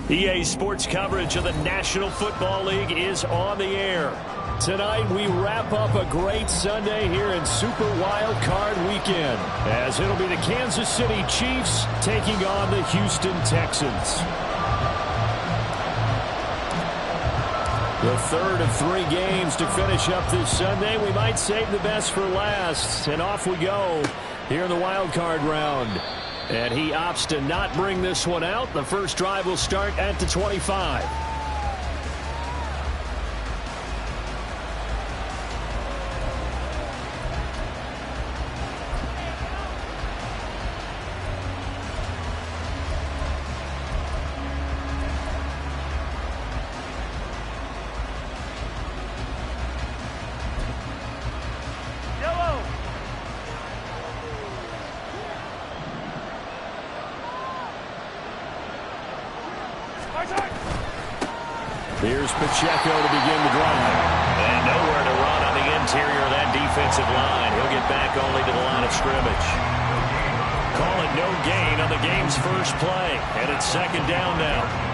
EA Sports coverage of the National Football League is on the air. Tonight, we wrap up a great Sunday here in Super Wildcard Weekend, as it'll be the Kansas City Chiefs taking on the Houston Texans. The third of 3 games to finish up this Sunday. We might save the best for last, and off we go here in the Wildcard round. And he opts to not bring this one out. The first drive will start at the 25. Here's Pacheco to begin the drive. And nowhere to run on the interior of that defensive line. He'll get back only to the line of scrimmage. Call it no gain on the game's first play. And it's second down now.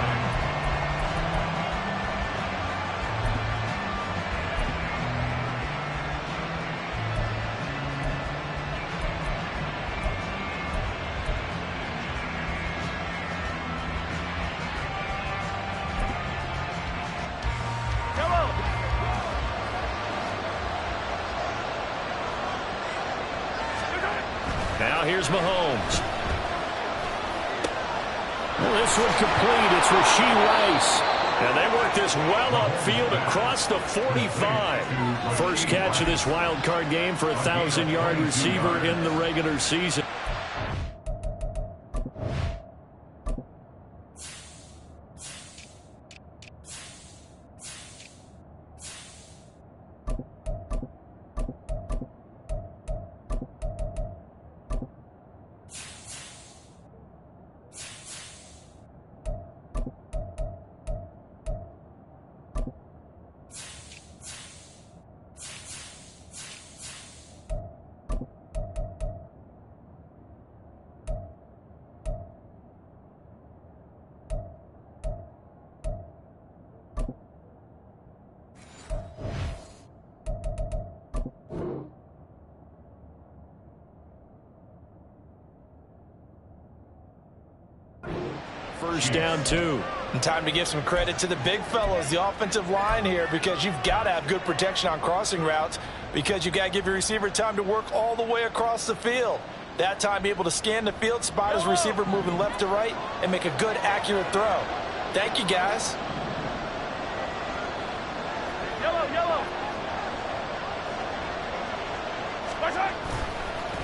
Now here's Mahomes. Well, this one complete. It's Rashee Rice. And they work this well upfield across the 45. First catch of this wild card game for a 1,000-yard receiver in the regular season. First down 2. And time to give some credit to the big fellows, the offensive line here, because you've got to have good protection on crossing routes, because you've got to give your receiver time to work all the way across the field. That time, be able to scan the field, spot his receiver moving left to right, and make a good, accurate throw. Thank you, guys. Yellow.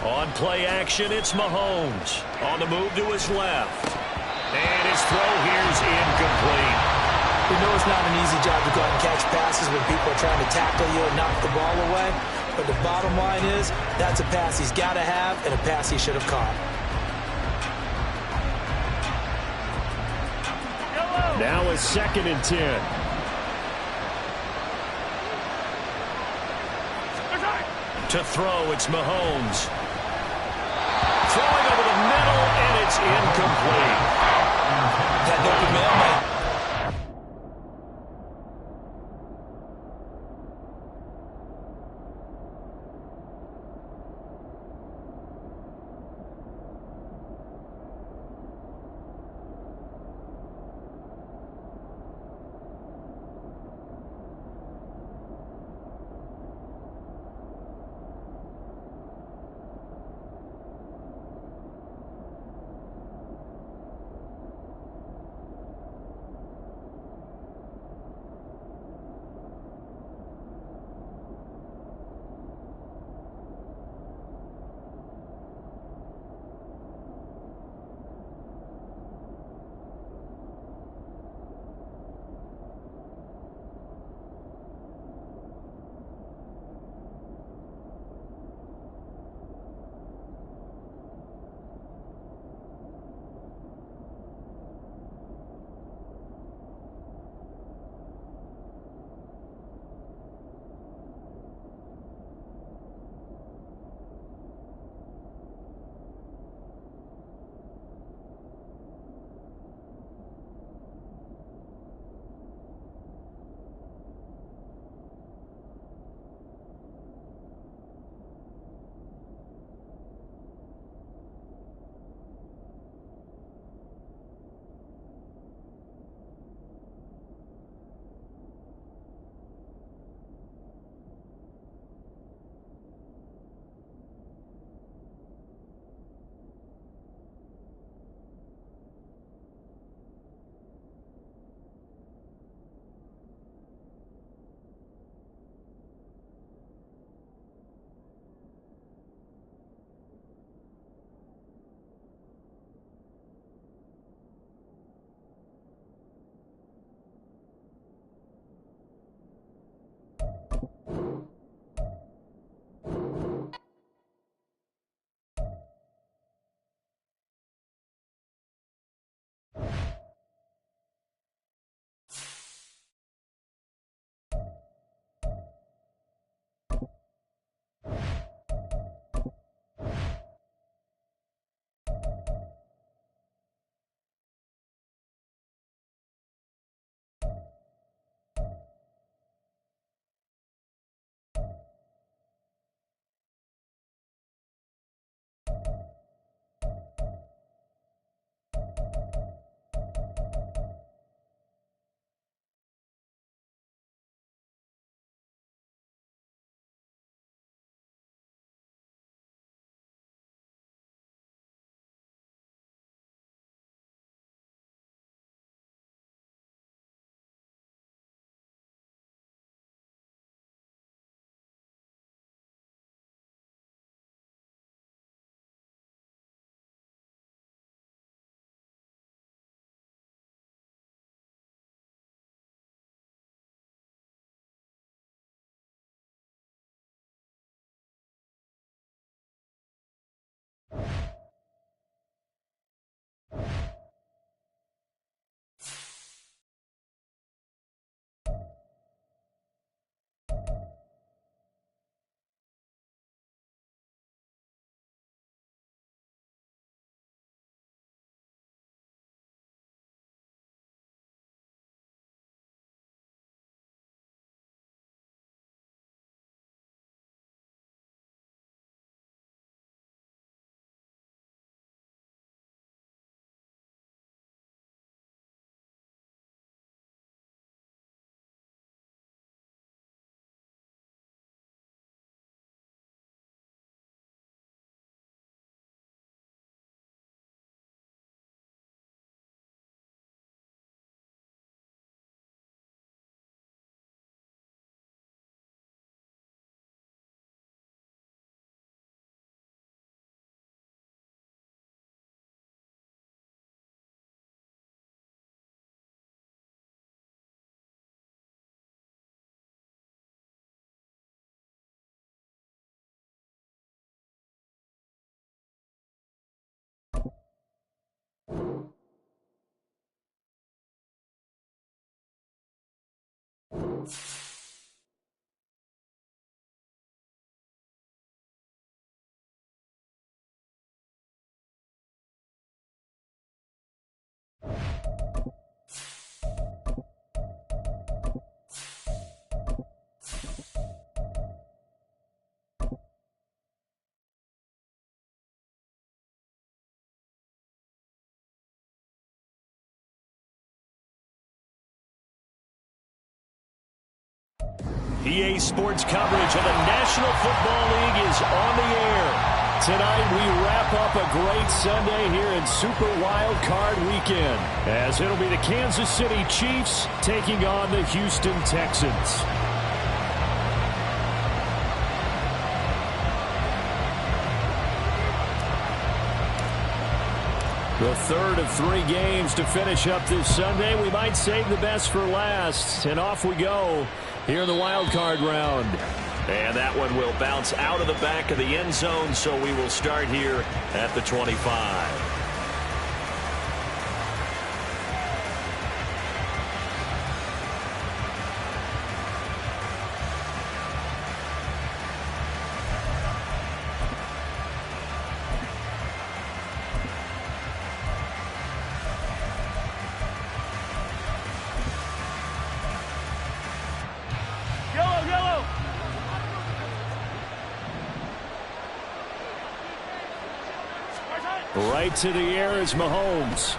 On play action, it's Mahomes. On the move to his left. And his throw here's incomplete. We know it's not an easy job to go out and catch passes when people are trying to tackle you and knock the ball away. But the bottom line is, that's a pass he's got to have and a pass he should have caught. Now it's 2nd and 10. To throw, it's Mahomes. Throwing over the middle, and it's incomplete. That open mailman. EA Sports coverage of the National Football League is on the air. Tonight we wrap up a great Sunday here in Super Wildcard Weekend, as it'll be the Kansas City Chiefs taking on the Houston Texans. The third of 3 games to finish up this Sunday. We might save the best for last, and off we go here in the wild card round. And that one will bounce out of the back of the end zone, so we will start here at the 25. Right to the air is Mahomes.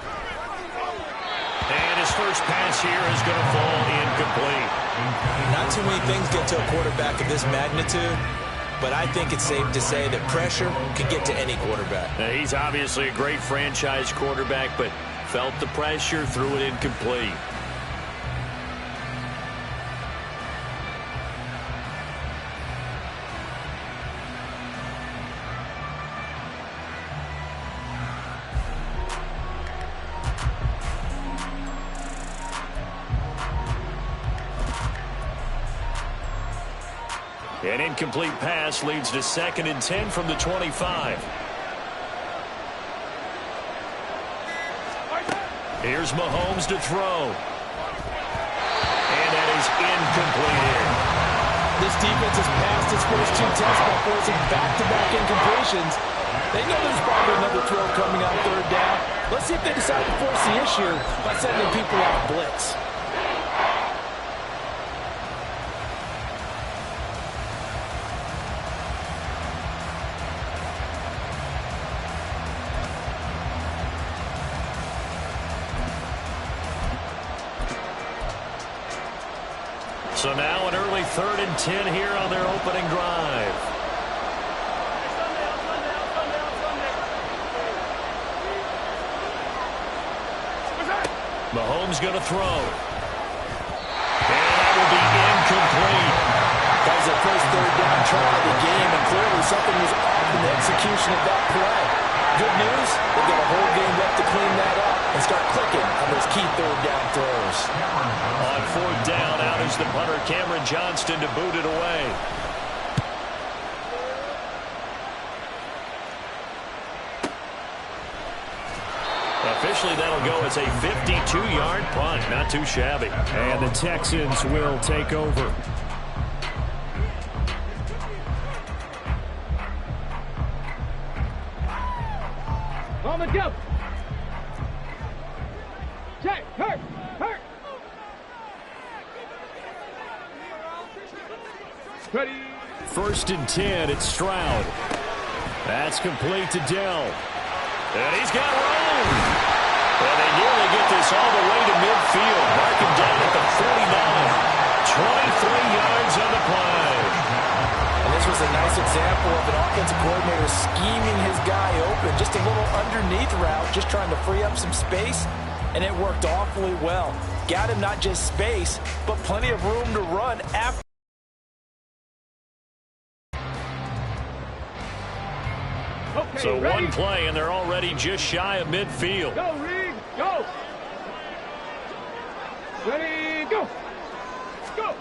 And his first pass here is going to fall incomplete. Not too many things get to a quarterback of this magnitude, but I think it's safe to say that pressure can get to any quarterback. Now, he's obviously a great franchise quarterback, but felt the pressure, threw it incomplete. An incomplete pass leads to 2nd and 10 from the 25. Here's Mahomes to throw. And that is incomplete. This defense has passed its first 2 tests by forcing back-to-back incompletions. They know there's probably another throw coming on 3rd down. Let's see if they decide to force the issue by sending people off blitz. So now an early 3rd and 10 here on their opening drive. Mahomes going to throw. And that will be incomplete. That was their first 3rd down try of the game, and clearly something was off in the execution of that play. Good news, they've got a whole game left to clean that up and start clicking on those key 3rd down throws. On 4th down, out is the punter, Cameron Johnston, to boot it away. Officially, that'll go as a 52-yard punt. Not too shabby. And the Texans will take over. On the jump. Check. Hurt. Ready. 1st and 10, it's Stroud. That's complete to Dell. And he's got room. And they nearly get this all the way to midfield. Mark him down at the 49. 23 yards on the play. And this was a nice example of an offensive coordinator scheming his guy open. Just a little underneath route, just trying to free up some space, and it worked awfully well. Got him not just space, but plenty of room to run after. Okay, So ready? one play, and they're already just shy of midfield. Go, Reed. Go. Ready, go. Go.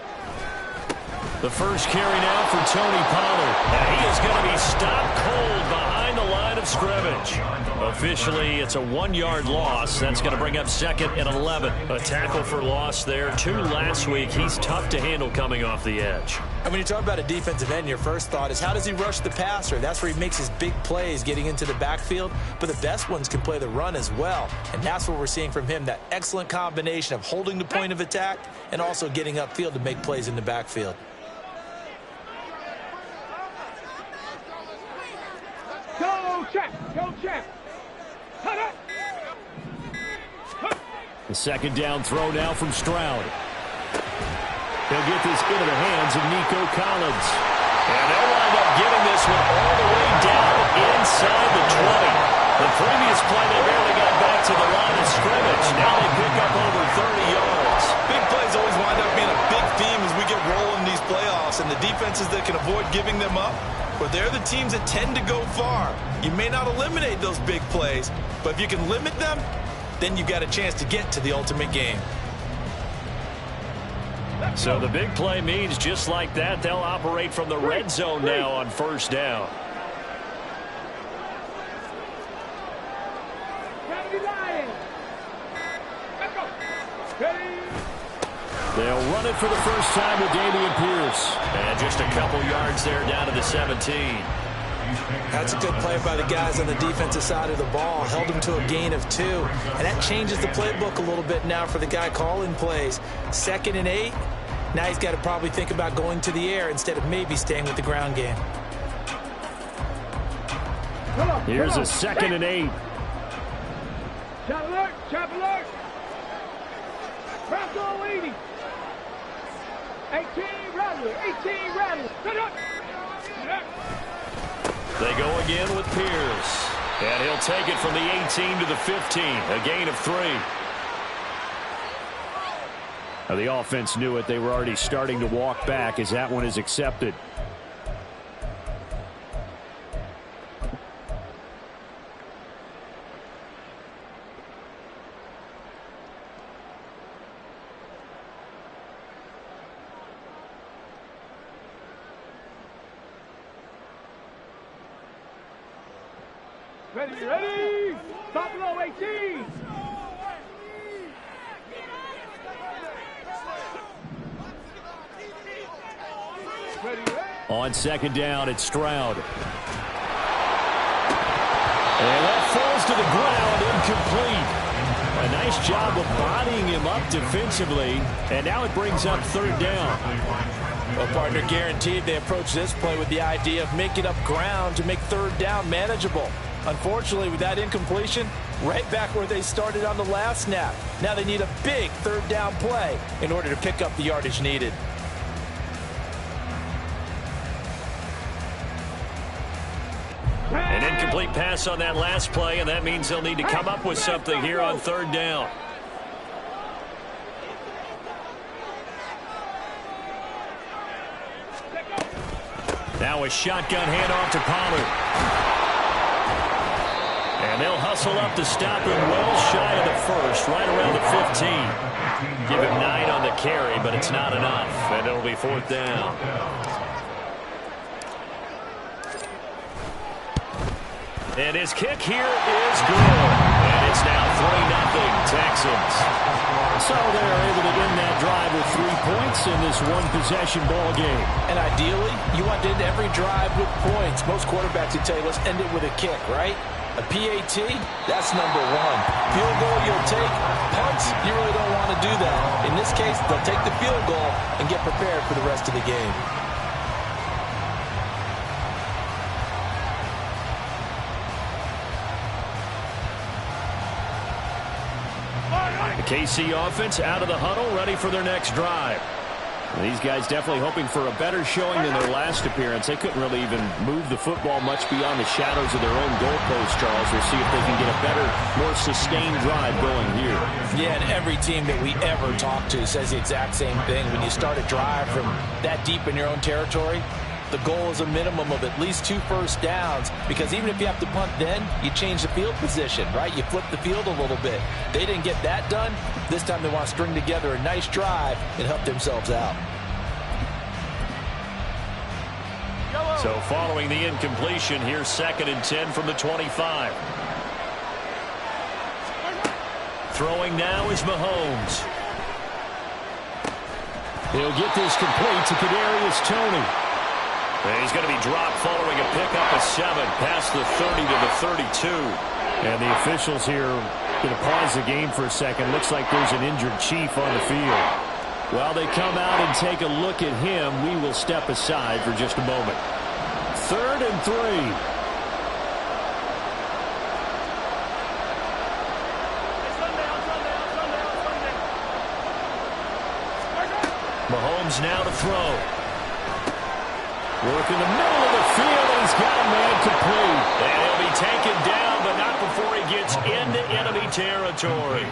The first carry now for Tony Pollard. And he is going to be stopped cold behind the line line of scrimmage. Officially, it's a 1-yard loss. That's going to bring up 2nd and 11. A tackle for loss there. 2 last week. He's tough to handle coming off the edge. And when you talk about a defensive end, your first thought is how does he rush the passer? That's where he makes his big plays getting into the backfield. But the best ones can play the run as well. And that's what we're seeing from him, that excellent combination of holding the point of attack and also getting upfield to make plays in the backfield. Go, check. Go, check. Cut it. The 2nd down throw now from Stroud. He'll get this into the hands of Nico Collins. And they'll wind up getting this one all the way down inside the 20. The previous play, they barely got back to the line of scrimmage. Now they pick up over 30 yards. Big plays always wind up being a big theme as we get rolling these playoffs. And the defenses that can avoid giving them up, but they're the teams that tend to go far. You may not eliminate those big plays, but if you can limit them, then you've got a chance to get to the ultimate game. So the big play means just like that, they'll operate from the red zone now on 1st down. They'll run it for the first time with Dameon Pierce. And just a couple yards there down to the 17. That's a good play by the guys on the defensive side of the ball. Held him to a gain of 2. And that changes the playbook a little bit now for the guy calling plays. 2nd and 8. Now he's got to probably think about going to the air instead of maybe staying with the ground game. Here's a 2nd and 8. Chop alert. Chop alert. Craft all 80. 18 Rattler. 18 Rattler. Set up. They go again with Pierce. And he'll take it from the 18 to the 15. A gain of 3. Now the offense knew it. They were already starting to walk back as that one is accepted. Ready, ready. Stop below 18. Ready, ready. On 2nd down, it's Stroud. And that falls to the ground, incomplete. A nice job of bodying him up defensively. And now it brings up 3rd down. Well, partner, guaranteed they approach this play with the idea of making up ground to make 3rd down manageable. Unfortunately, with that incompletion, right back where they started on the last snap. Now they need a big 3rd down play in order to pick up the yardage needed. An incomplete pass on that last play, and that means they'll need to come up with something here on 3rd down. Now a shotgun handoff to Pollard. And they'll hustle up to stop him well shy of the 1st, right around the 15. Give him 9 on the carry, but it's not enough, and it'll be 4th down. And his kick here is good. And it's now 3-0 Texans. So they're able to end that drive with 3 points in this one-possession ball game. And ideally, you want to end every drive with points. Most quarterbacks would tell you, let's end it with a kick, right? A PAT, that's number 1. Field goal you'll take. Punts, you really don't want to do that. In this case, they'll take the field goal and get prepared for the rest of the game. The KC offense out of the huddle, ready for their next drive. These guys definitely hoping for a better showing than their last appearance. They couldn't really even move the football much beyond the shadows of their own goalpost, Charles. We'll see if they can get a better, more sustained drive going here. Yeah, and every team that we ever talk to says the exact same thing. When you start a drive from that deep in your own territory, the goal is a minimum of at least 2 first downs, because even if you have to punt then, you change the field position, right? You flip the field a little bit. They didn't get that done. This time they want to string together a nice drive and help themselves out. So So following the incompletion, here's 2nd and 10 from the 25. Throwing now is Mahomes. He'll get this complete to Kadarius Toney. And he's going to be dropped following a pickup of 7 past the 30 to the 32. And the officials here going to pause the game for a second. Looks like there's an injured Chief on the field. While they come out and take a look at him, we will step aside for just a moment. 3rd and 3. Mahomes now to throw. Work in the middle of the field, and he's got a man complete. And he'll be taken down, but not before he gets into enemy territory.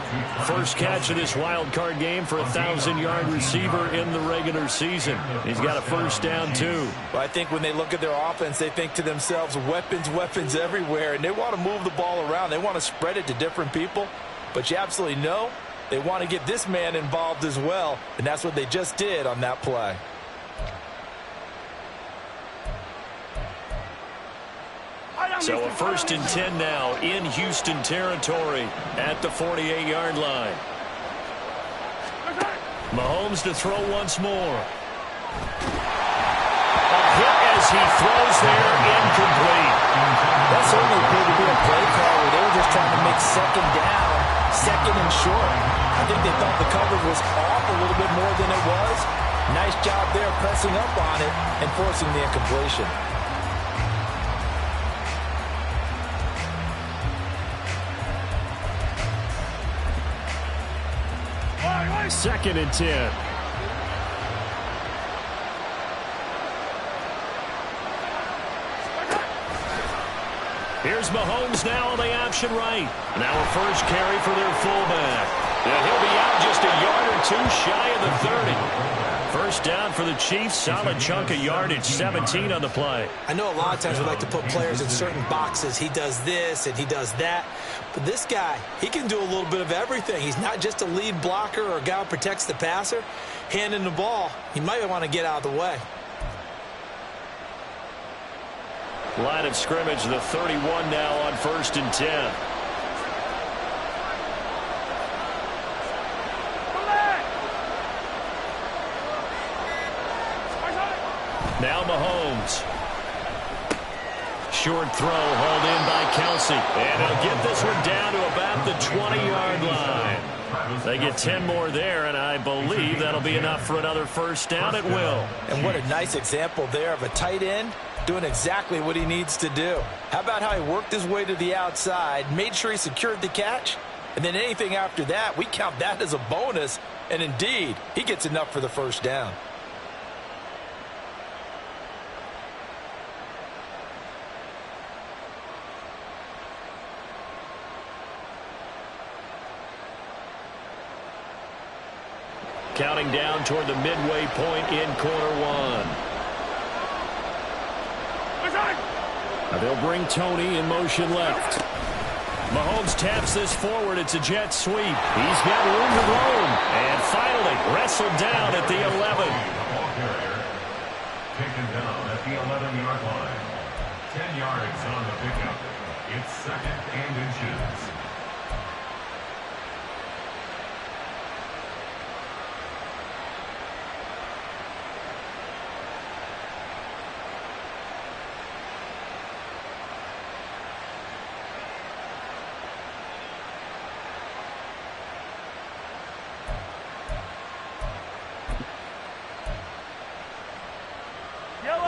First catch of this wild card game for a 1,000-yard receiver in the regular season. He's got a first down, too. Well, I think when they look at their offense, they think to themselves, weapons, weapons everywhere, and they want to move the ball around. They want to spread it to different people, but you absolutely know they want to get this man involved as well, and that's what they just did on that play. So a 1st and 10 now in Houston territory at the 48-yard line. Mahomes to throw once more. A hit as he throws there, incomplete. That certainly appeared to be a play call where they were just trying to make 2nd down, 2nd and short. I think they thought the coverage was off a little bit more than it was. Nice job there pressing up on it and forcing the incompletion. 2nd and 10. Here's Mahomes now on the option right. Now a first carry for their fullback. And he'll be out just a yard or 2 shy of the 30. First down for the Chiefs. Solid chunk of yardage. 17 on the play. I know a lot of times we like to put players in certain boxes. He does this and he does that. But this guy, he can do a little bit of everything. He's not just a lead blocker or a guy who protects the passer. Handing the ball, he might want to get out of the way. Line of scrimmage, the 31 now on 1st and 10. Now Mahomes. Short throw hauled in by Kelsey. And he'll get this one down to about the 20-yard line. They get 10 more there, and I believe that'll be enough for another first down at will. And what a nice example there of a tight end doing exactly what he needs to do. How about how he worked his way to the outside, made sure he secured the catch, and then anything after that, we count that as a bonus. And indeed, he gets enough for the first down. Counting down toward the midway point in quarter 1. They'll bring Toney in motion left. Mahomes taps this forward. It's a jet sweep. He's got room to roam. And finally wrestled down at the 11. Taken down at the 11-yard line. 10 yards on the pickup. It's 2nd and inches.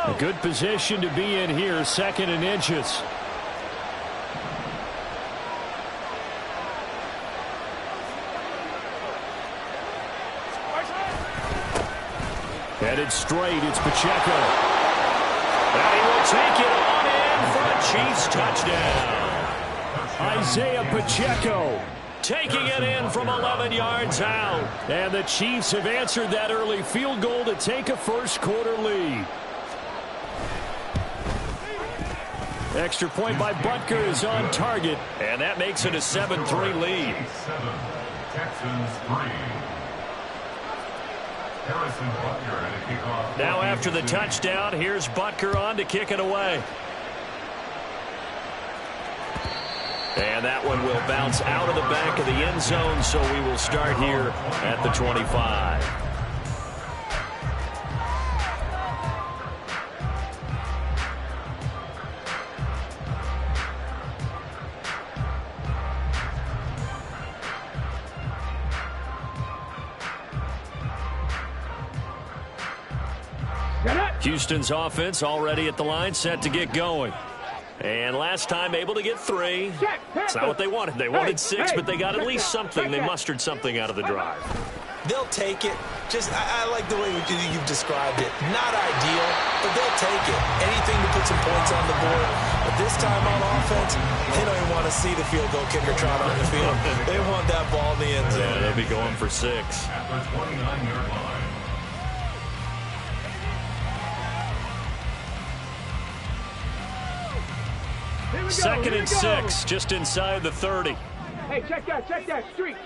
A good position to be in here, 2nd and inches. Headed straight, it's Pacheco. And he will take it on in for a Chiefs touchdown. Isaiah Pacheco taking it in from 11 yards out. And the Chiefs have answered that early field goal to take a first quarter lead. Extra point by Butker is on target, and that makes it a 7-3 lead. Texans 3. Harrison Butker and a kickoff. Now after the touchdown, here's Butker on to kick it away. And that one will bounce out of the back of the end zone, so we will start here at the 25. Houston's offense already at the line, set to get going. And last time able to get 3. It's not what they wanted. They wanted 6, but they got at least something. They mustered something out of the drive. They'll take it. I like the way you've described it. Not ideal, but they'll take it. Anything to put some points on the board. But this time on offense, they don't even want to see the field goal kicker trot on the field. They want that ball in the end zone. Yeah, they'll be going for 6. At the 29-yard line. Second and 6, just inside the 30. Hey, check that, street.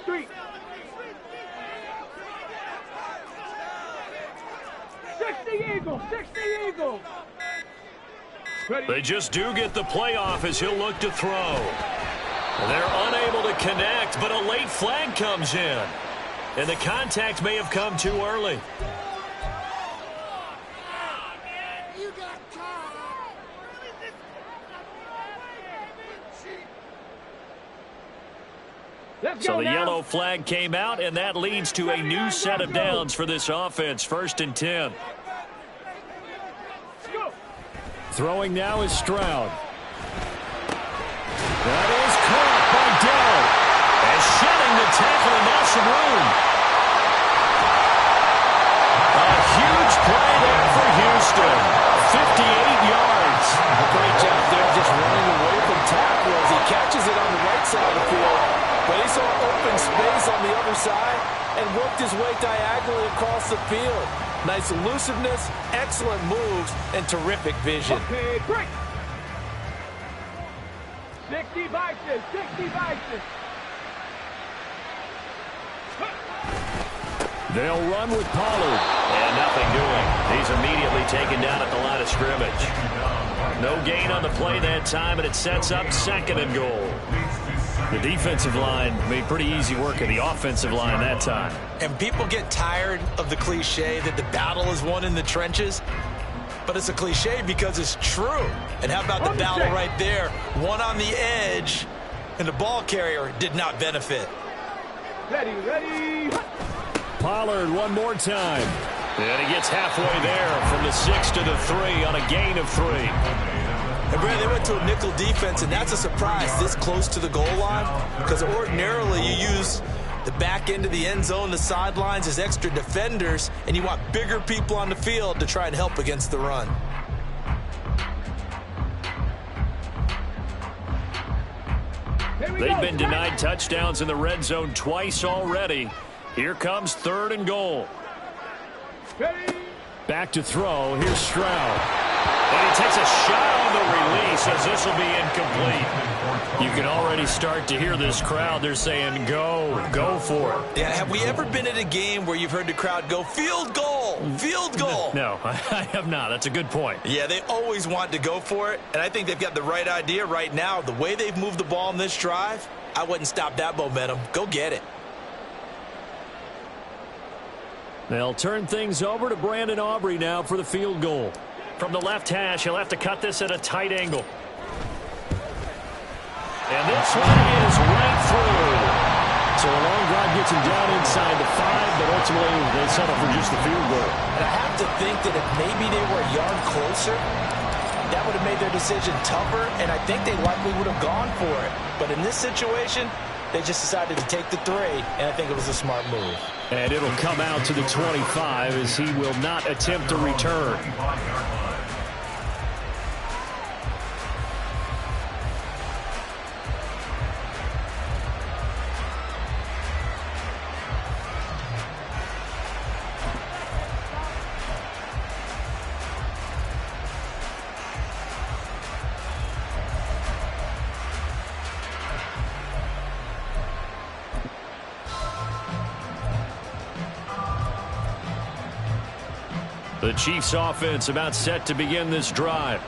60 Eagles. They just do get the playoff as he'll look to throw. They're unable to connect, but a late flag comes in. And the contact may have come too early. So the yellow flag came out, and that leads to a new set of downs for this offense. 1st and 10. Throwing now is Stroud. That is caught by Dell. And shedding the tackle, and now some room. A huge play there for Houston. 58 yards. A great job there just running away from tackles. He catches it on the right side of the field. But he saw open space on the other side and worked his way diagonally across the field. Nice elusiveness, excellent moves, and terrific vision. Okay, break. 60 Vikings. They'll run with Pollard. And nothing doing. He's immediately taken down at the line of scrimmage. No gain on the play that time, and it sets up 2nd and goal. The defensive line made pretty easy work of the offensive line that time. And people get tired of the cliche that the battle is won in the trenches. But it's a cliche because it's true. And how about the battle right there? One on the edge, and the ball carrier did not benefit. Ready. Pollard one more time. And he gets halfway there from the 6 to the 3 on a gain of 3. And Brad, they went to a nickel defense, and that's a surprise this close to the goal line, because ordinarily you use the back end of the end zone, the sidelines as extra defenders, and you want bigger people on the field to try and help against the run. They've been denied touchdowns in the red zone twice already. Here comes 3rd and goal. Back to throw. Here's Stroud. And he takes a shot on the release as this will be incomplete. You can already start to hear this crowd. They're saying, go for it. Yeah, have we ever been at a game where you've heard the crowd go, field goal, field goal? No, I have not. That's a good point. Yeah, they always want to go for it, and I think they've got the right idea right now. The way they've moved the ball in this drive, I wouldn't stop that momentum. Go get it. They'll turn things over to Brandon Aubrey now for the field goal. From the left hash, he'll have to cut this at a tight angle. And this one is right through. So a long drive gets him down inside the 5, but ultimately they settle for just the field goal. And I have to think that if maybe they were a yard closer, that would have made their decision tougher, and I think they likely would have gone for it. But in this situation, they just decided to take the 3, and I think it was a smart move. And it'll come out to the 25 as he will not attempt to return. The Chiefs offense about set to begin this drive.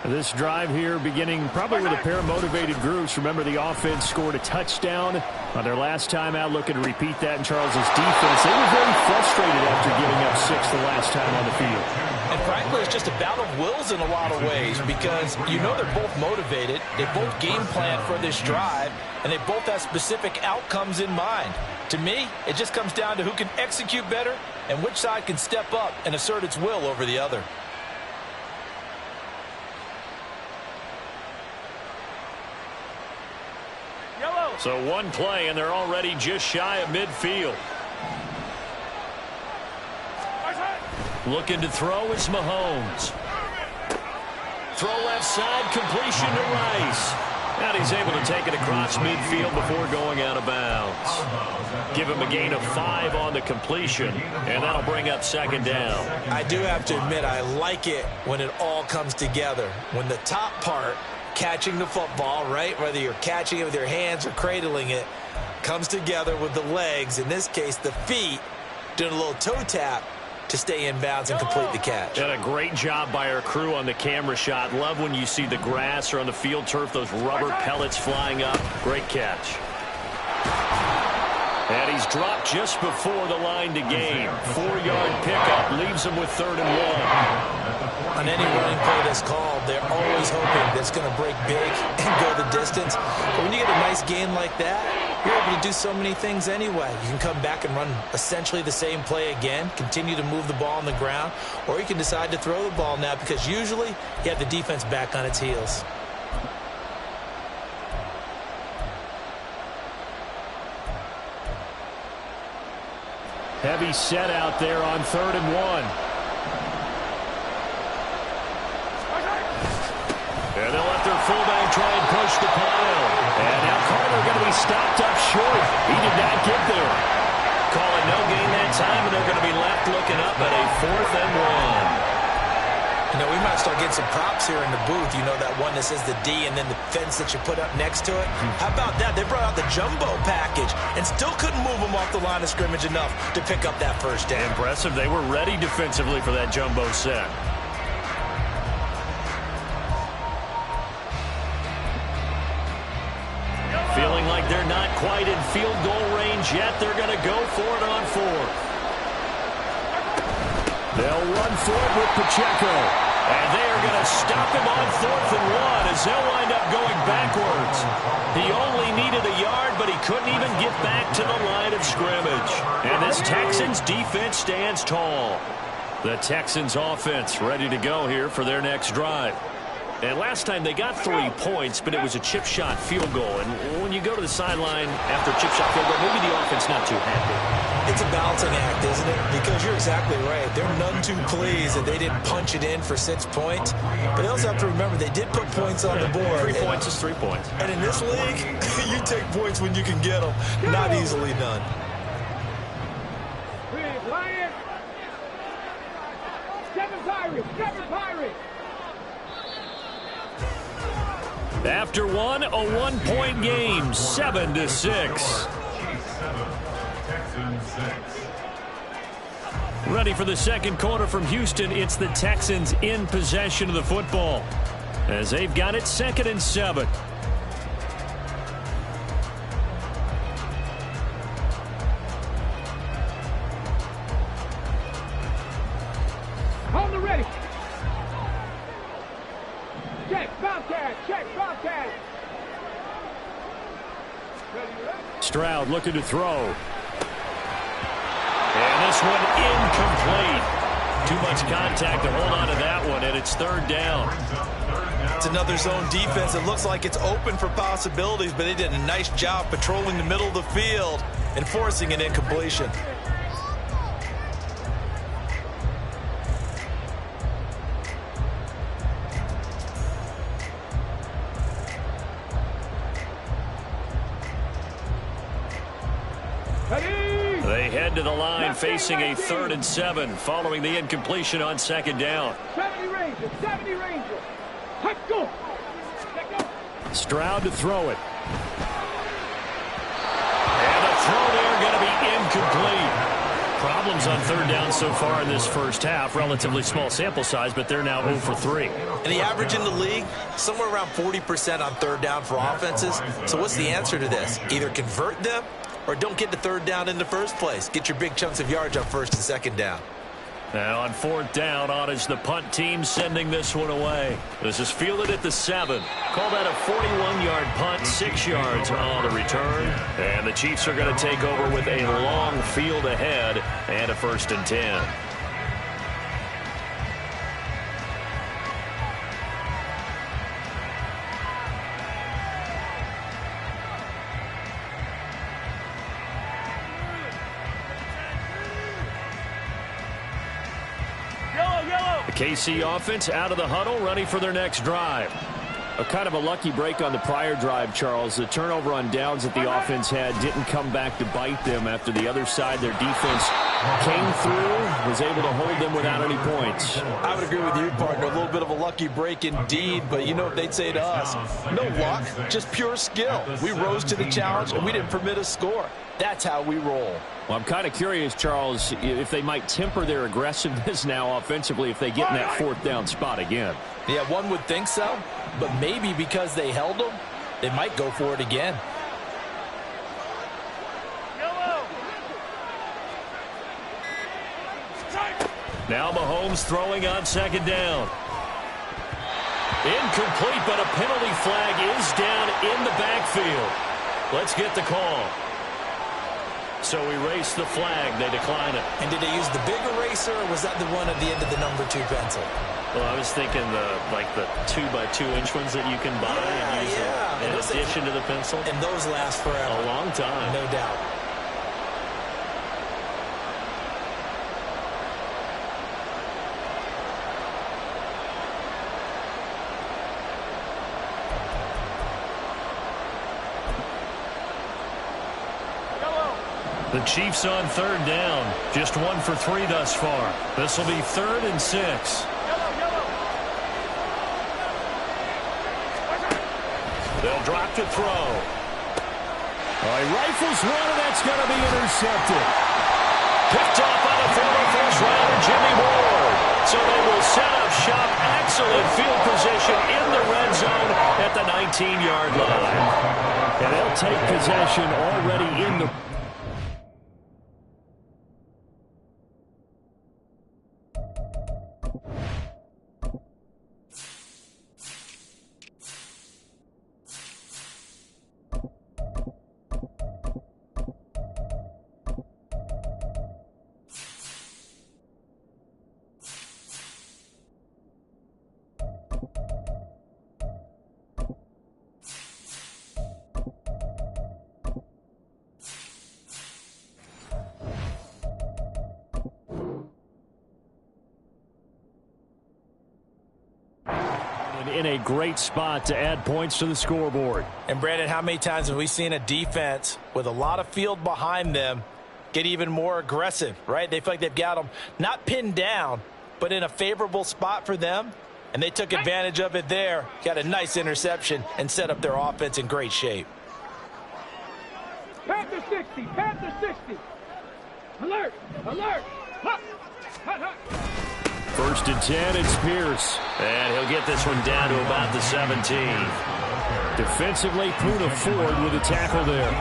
This drive here beginning probably with a pair of motivated groups. Remember, the offense scored a touchdown on their last time out, looking to repeat that in Charles's defense. They were very frustrated after giving up 6 the last time on the field. And frankly, it's just a battle of wills in a lot of ways because you know they're both motivated. They both game plan for this drive, and they both have specific outcomes in mind. To me, it just comes down to who can execute better and which side can step up and assert its will over the other. So one play, and they're already just shy of midfield. Looking to throw is Mahomes. Throw left side, completion to Rice. And he's able to take it across midfield before going out of bounds. Give him a gain of 5 on the completion, and that'll bring up second down. I do have to admit, I like it when it all comes together. When the top part, catching the football, right, whether you're catching it with your hands or cradling it, comes together with the legs, in this case the feet, doing a little toe tap to stay in bounds and complete the catch. And a great job by our crew on the camera shot. Love when you see the grass or on the field turf, those rubber pellets flying up. Great catch. And he's dropped just before the line to gain. 4-yard pickup leaves him with 3rd and 1. On any running play that's called, they're always hoping that's going to break big and go the distance. But when you get a nice gain like that, you're able to do so many things anyway. You can come back and run essentially the same play again, continue to move the ball on the ground, or you can decide to throw the ball now because usually you have the defense back on its heels. Heavy set out there on 3rd and 1. And they'll let their fullback try and push the pile. And now Carter going to be stopped up short. He did not get there. Call it no gain that time, and they're going to be left looking up at a 4th and 1. You know, we might start getting some props here in the booth. You know, that one that says the D and then the fence that you put up next to it. How about that? They brought out the jumbo package and still couldn't move them off the line of scrimmage enough to pick up that first down. Impressive. They were ready defensively for that jumbo set. Feeling like they're not quite in field goal range yet. They're going to go for it on 4th. They'll run for it with Pacheco. And they are going to stop him on 4th and 1 as they'll wind up going backwards. He only needed a yard, but he couldn't even get back to the line of scrimmage. And this Texans defense stands tall. The Texans offense ready to go here for their next drive. And last time they got 3 points, but it was a chip shot field goal. And when you go to the sideline after a chip shot field goal, maybe the offense not too happy. It's a balancing act, isn't it? Because you're exactly right. They're none too pleased that they didn't punch it in for 6 points. But they also have to remember they did put points on the board. 3 points is 3 points. And in this league, you take points when you can get them. Not easily done. Lions. 7 Pirates. 7 Pirates. After one, a 1-point game, 7-6. Chiefs 7, Texans 6. Ready for the second quarter from Houston. It's the Texans in possession of the football as they've got it 2nd and 7. On the ready. Check, Bobcat. Check, Bobcat. Stroud looking to throw. And this one incomplete. Too much contact to hold on to that one, and it's 3rd down. It's another zone defense. It looks like it's open for possibilities, but they did a nice job patrolling the middle of the field and forcing an incompletion. They head to the line facing a 3rd and 7 following the incompletion on 2nd down. 70 Rangers. 70 Rangers. Let's go. Stroud to throw it. And the throw there going to be incomplete. Problems on third down so far in this first half. Relatively small sample size, but they're now 0 for 3. And the average in the league, somewhere around 40% on third down for offenses. So what's the answer to this? Either convert them or don't get to third down in the first place. Get your big chunks of yards on first and second down. Now on fourth down, on is the punt team sending this one away. This is fielded at the 7. Call that a 41-yard punt, 6 yards on the return. And the Chiefs are going to take over with a long field ahead and a 1st and 10. The KC offense out of the huddle, ready for their next drive. A kind of a lucky break on the prior drive, Charles. The turnover on downs that the offense had didn't come back to bite them after the other side. Their defense came through, was able to hold them without any points. I would agree with you, partner. A little bit of a lucky break indeed, but you know what they'd say to us? No luck, just pure skill. We rose to the challenge, and we didn't permit a score. That's how we roll. Well, I'm kind of curious, Charles, if they might temper their aggressiveness now offensively if they get in that 4th down spot again. Yeah, one would think so, but maybe because they held them, they might go for it again. Now Mahomes throwing on 2nd down. Incomplete, but a penalty flag is down in the backfield. Let's get the call. So erase the flag. They decline it. And did they use the big eraser, or was that the one at the end of the number 2 pencil? Well, I was thinking the 2x2-inch ones that you can buy and use in addition to the pencil. And those last forever. A long time. No doubt. The Chiefs on 3rd down. Just 1 for 3 thus far. This will be 3rd and 6. They'll drop to throw. He rifles one, and that's going to be intercepted. Picked off by the former first-rounder Jimmy Ward. So they will set up shop. Excellent field position in the red zone at the 19-yard line. And they'll take possession already in the... in a great spot to add points to the scoreboard. And Brandon, how many times have we seen a defense with a lot of field behind them get even more aggressive, right? They feel like they've got them not pinned down, but in a favorable spot for them, and they took advantage of it there, got a nice interception, and set up their offense in great shape. Panther 60, Panther 60. Alert, alert. Hut, hut, hut. 1st and 10, it's Pierce. And he'll get this one down to about the 17. Defensively, Puna Ford with a tackle there.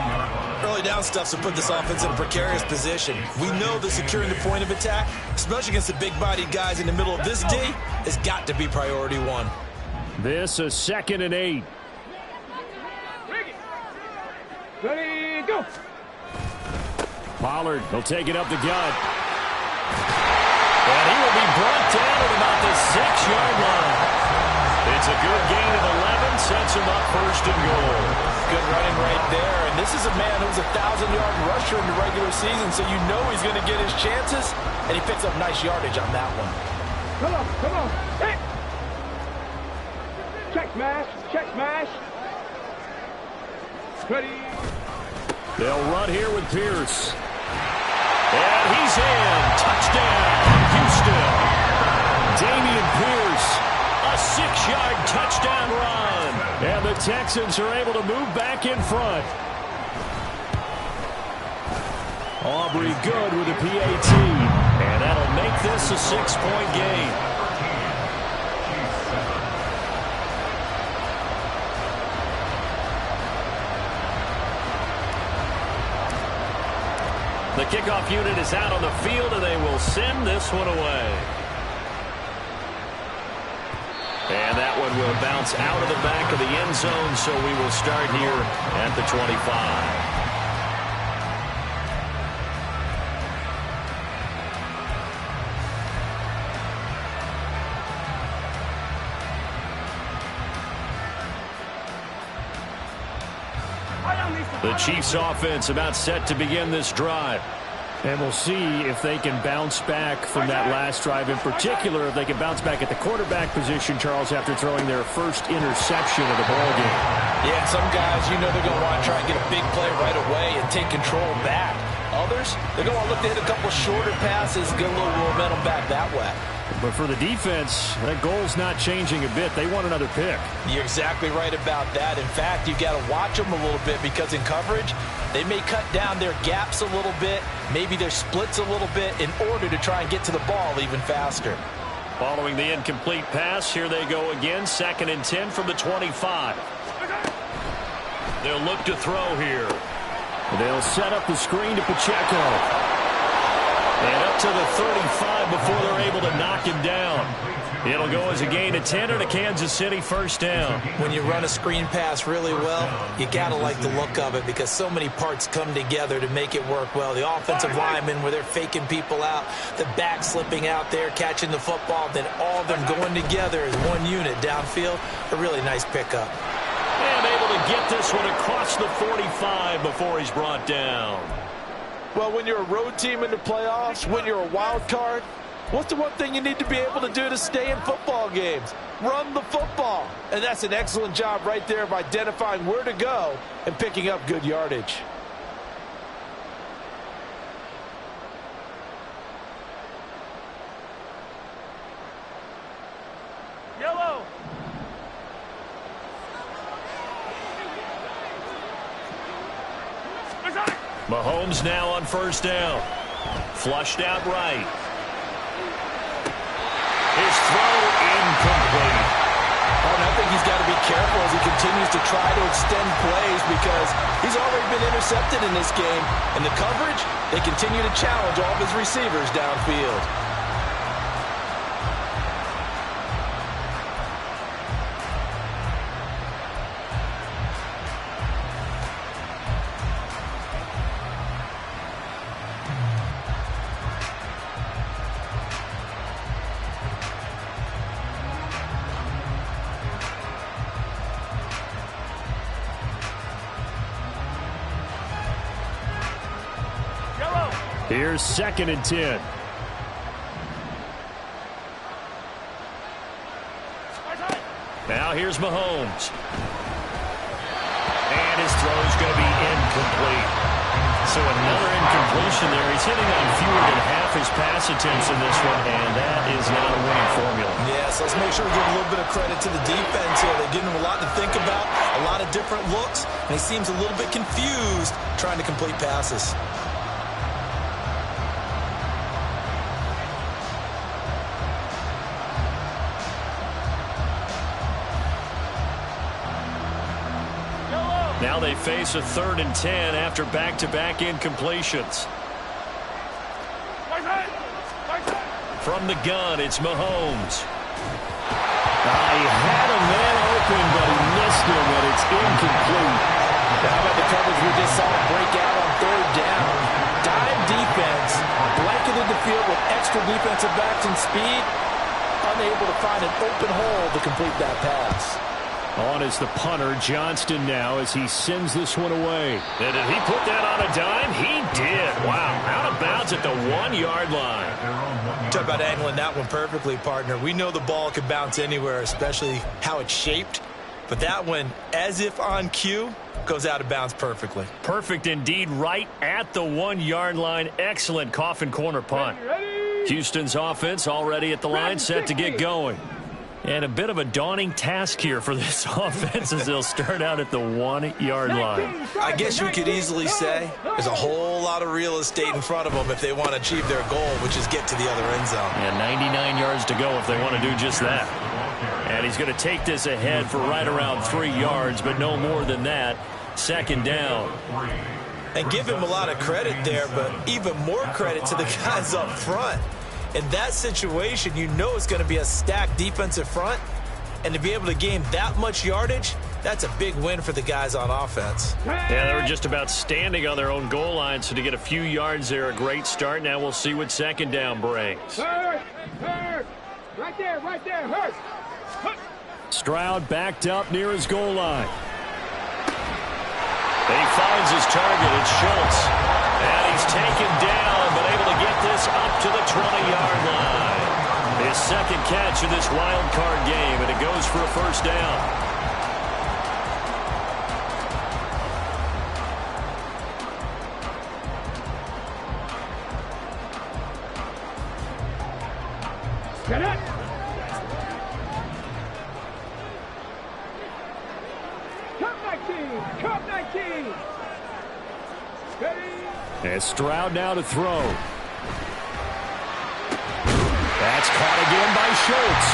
Early down stuffs will put this offense in a precarious position. We know that securing the point of attack, especially against the big-bodied guys in the middle of this D, has got to be priority 1. This a 2nd and 8. Ready, go. Pollard, he'll take it up the gut. And he will be brought down at about the 6-yard line. It's a good gain of 11, sets him up 1st and goal. Good running right there. And this is a man who's a 1,000-yard rusher in the regular season, so you know he's going to get his chances, and he picks up nice yardage on that one. Come on, come on. Hey. Check smash, check smash. Ready. They'll run here with Pierce. And he's in. Touchdown, Houston. Dameon Pierce, a 6-yard touchdown run. And the Texans are able to move back in front. Aubrey good with a PAT. a 6-point gain. The kickoff unit is out on the field, and they will send this one away. And that one will bounce out of the back of the end zone, so we will start here at the 25. The Chiefs offense about set to begin this drive. And we'll see if they can bounce back from that last drive. In particular, if they can bounce back at the quarterback position, Charles, after throwing their first interception of the ballgame. Yeah, some guys, you know they're going to want to try and get a big play right away and take control back. Others, they're going to look to hit a couple shorter passes, get a little momentum back that way. But for the defense, that goal's not changing a bit. They want another pick. You're exactly right about that. In fact, you've got to watch them a little bit because in coverage, they may cut down their gaps a little bit, maybe their splits a little bit in order to try and get to the ball even faster. Following the incomplete pass, here they go again. 2nd and 10 from the 25. They'll look to throw here. They'll set up the screen to Pacheco. And up to the 35 before they're able to knock him down. It'll go as a gain of 10 and a Kansas City first down. When you run a screen pass really well, you got to like the look of it because so many parts come together to make it work well. The offensive linemen where they're faking people out, the back slipping out there, catching the football, then all of them going together as one unit downfield. A really nice pickup. And able to get this one across the 45 before he's brought down. Well, when you're a road team in the playoffs, when you're a wild card, what's the one thing you need to be able to do to stay in football games? Run the football. And that's an excellent job right there of identifying where to go and picking up good yardage. Yellow. Mahomes now on first down. Flushed out right. His throw incomplete. Oh, and I think he's got to be careful as he continues to try to extend plays because he's already been intercepted in this game. And the coverage, they continue to challenge all of his receivers downfield. Here's 2nd and 10. Now here's Mahomes. And his throw's going to be incomplete. So another incompletion there. He's hitting on fewer than half his pass attempts in this one, and that is not a winning formula. Yes, let's make sure we give a little bit of credit to the defense here. They're giving him a lot to think about, a lot of different looks, and he seems a little bit confused trying to complete passes. Now they face a 3rd and 10 after back-to-back incompletions. From the gun, it's Mahomes. He had a man open, but he missed him, and it's incomplete. How about the coverage we just saw break out on 3rd down? Dime defense, blanketed the field with extra defensive backs and speed, unable to find an open hole to complete that pass. On is the punter, Johnston, now as he sends this one away. And did he put that on a dime? He did. Wow, out of bounds at the 1-yard line. Talk about angling that one perfectly, partner. We know the ball could bounce anywhere, especially how it's shaped. But that one, as if on cue, goes out of bounds perfectly. Perfect indeed, right at the 1-yard line. Excellent coffin corner punt. Houston's offense already at the line, set to get going. And a bit of a daunting task here for this offense as they'll start out at the 1-yard line. I guess you could easily say there's a whole lot of real estate in front of them if they want to achieve their goal, which is get to the other end zone. And 99 yards to go if they want to do just that. And he's going to take this ahead for right around 3 yards, but no more than that. Second down. And give him a lot of credit there, but even more credit to the guys up front. In that situation, you know it's going to be a stacked defensive front. And to be able to gain that much yardage, that's a big win for the guys on offense. Yeah, they were just about standing on their own goal line, so to get a few yards there, a great start. Now we'll see what second down brings. Hurt. Right there, hurt. Stroud backed up near his goal line. He finds his target. It's Schultz. And he's taken down, but able to get this up to the 20-yard line. His second catch of this wild card game, and it goes for a first down. Get it. Cup 19. And Stroud now to throw. That's caught again by Schultz.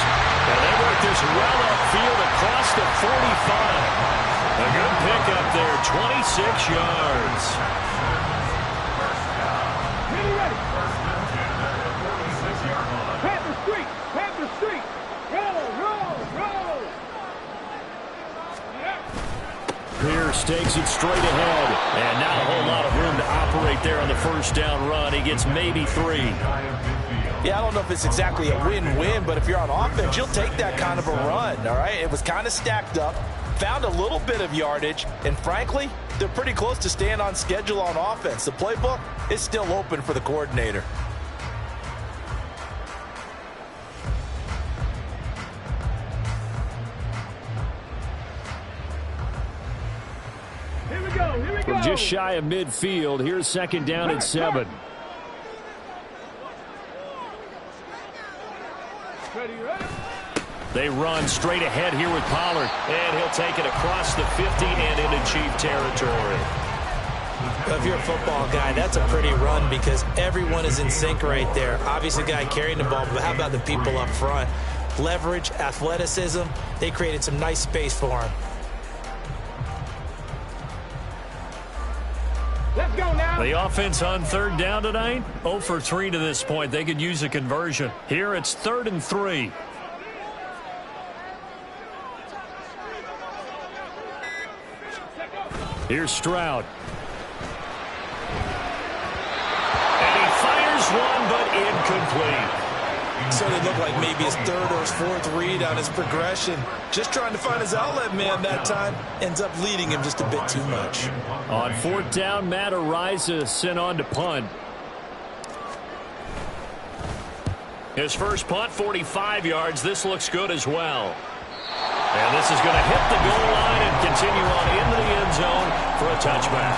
And they work this well upfield across the 45. A good pickup there, 26 yards. Ready. Panther Street. Roll. Pierce takes it straight ahead. And not a whole lot of room to operate there on the first down run. He gets maybe 3. Yeah, I don't know if it's exactly a win-win, but if you're on offense, you'll take that kind of a run, all right? It was kind of stacked up, found a little bit of yardage, and frankly, they're pretty close to staying on schedule on offense. The playbook is still open for the coordinator. Here we go. From just shy of midfield, here's second down and 7. Ready. They run straight ahead here with Pollard. And he'll take it across the 50 and into Chief territory. If you're a football guy, that's a pretty run because everyone is in sync right there. Obviously, the guy carrying the ball, but how about the people up front? Leverage, athleticism, they created some nice space for him. Let's go now. The offense on third down tonight, 0 for 3 to this point. They could use a conversion. Here it's 3rd and 3. Here's Stroud. And he fires one, but incomplete. So it looked like maybe his 3rd or his 4th read on his progression. Just trying to find his outlet man that time. Ends up leading him just a bit too much. On 4th down, Matt Ariza sent on to punt. His first punt, 45 yards. This looks good as well. And this is going to hit the goal line and continue on into the end zone for a touchback.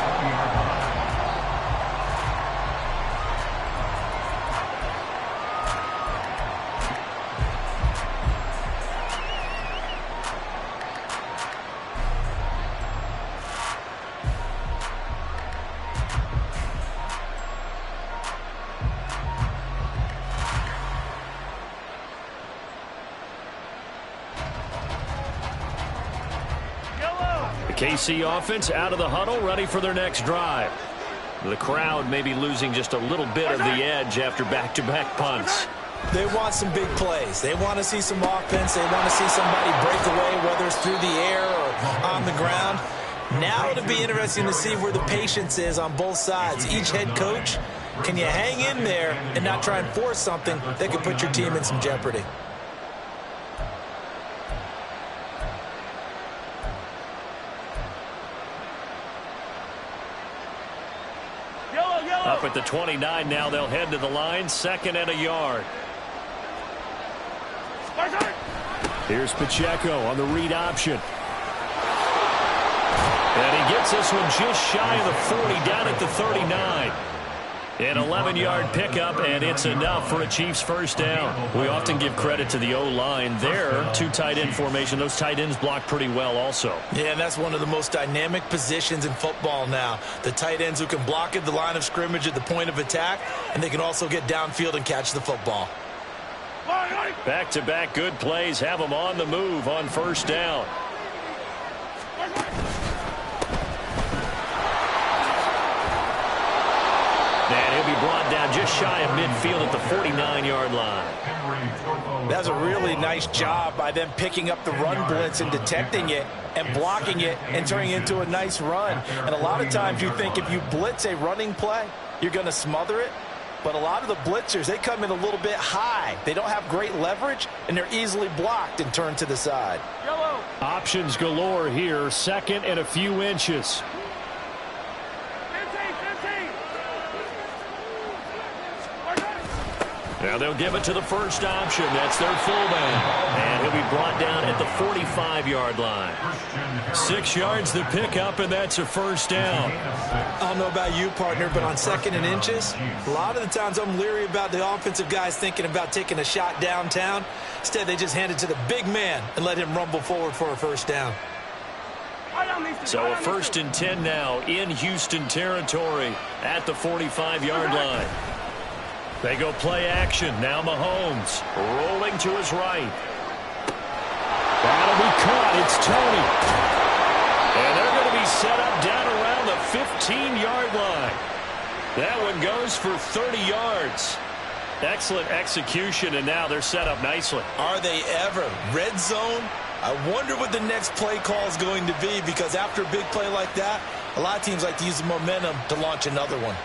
KC offense out of the huddle, ready for their next drive. The crowd may be losing just a little bit of the edge after back-to-back punts. They want some big plays. They want to see some offense. They want to see somebody break away, whether it's through the air or on the ground. Now it'll be interesting to see where the patience is on both sides. Each head coach, can you hang in there and not try and force something that could put your team in some jeopardy? Up at the 29 now, they'll head to the line, 2nd and a yard. Here's Pacheco on the read option. And he gets this one just shy of the 40, down at the 39. An 11-yard pickup, and it's enough for a Chiefs first down. We often give credit to the O-line. There, two tight end formation. Those tight ends block pretty well also. Yeah, and that's one of the most dynamic positions in football now. The tight ends who can block at the line of scrimmage at the point of attack, and they can also get downfield and catch the football. Back-to-back good plays have them on the move on first down. And he'll be brought down just shy of midfield at the 49-yard line. That's a really nice job by them picking up the run blitz and detecting it and blocking it and turning it into a nice run. And a lot of times you think if you blitz a running play, you're going to smother it. But a lot of the blitzers, they come in a little bit high. They don't have great leverage, and they're easily blocked and turned to the side. Yellow. Options galore here. Second and a few inches. 15. Now they'll give it to the first option. That's their fullback. And he'll be brought down at the 45-yard line. 6 yards to pick up, and that's a first down. I don't know about you, partner, but on second and inches, a lot of the times I'm leery about the offensive guys thinking about taking a shot downtown. Instead, they just hand it to the big man and let him rumble forward for a first down. So a first and 10 now in Houston territory at the 45-yard line. They go play action. Now Mahomes rolling to his right. That'll be caught. It's Tony. And they're going to be set up down around the 15-yard line. That one goes for 30 yards. Excellent execution, and now they're set up nicely. Are they ever? Red zone? I wonder what the next play call is going to be, because after a big play like that, a lot of teams like to use the momentum to launch another one.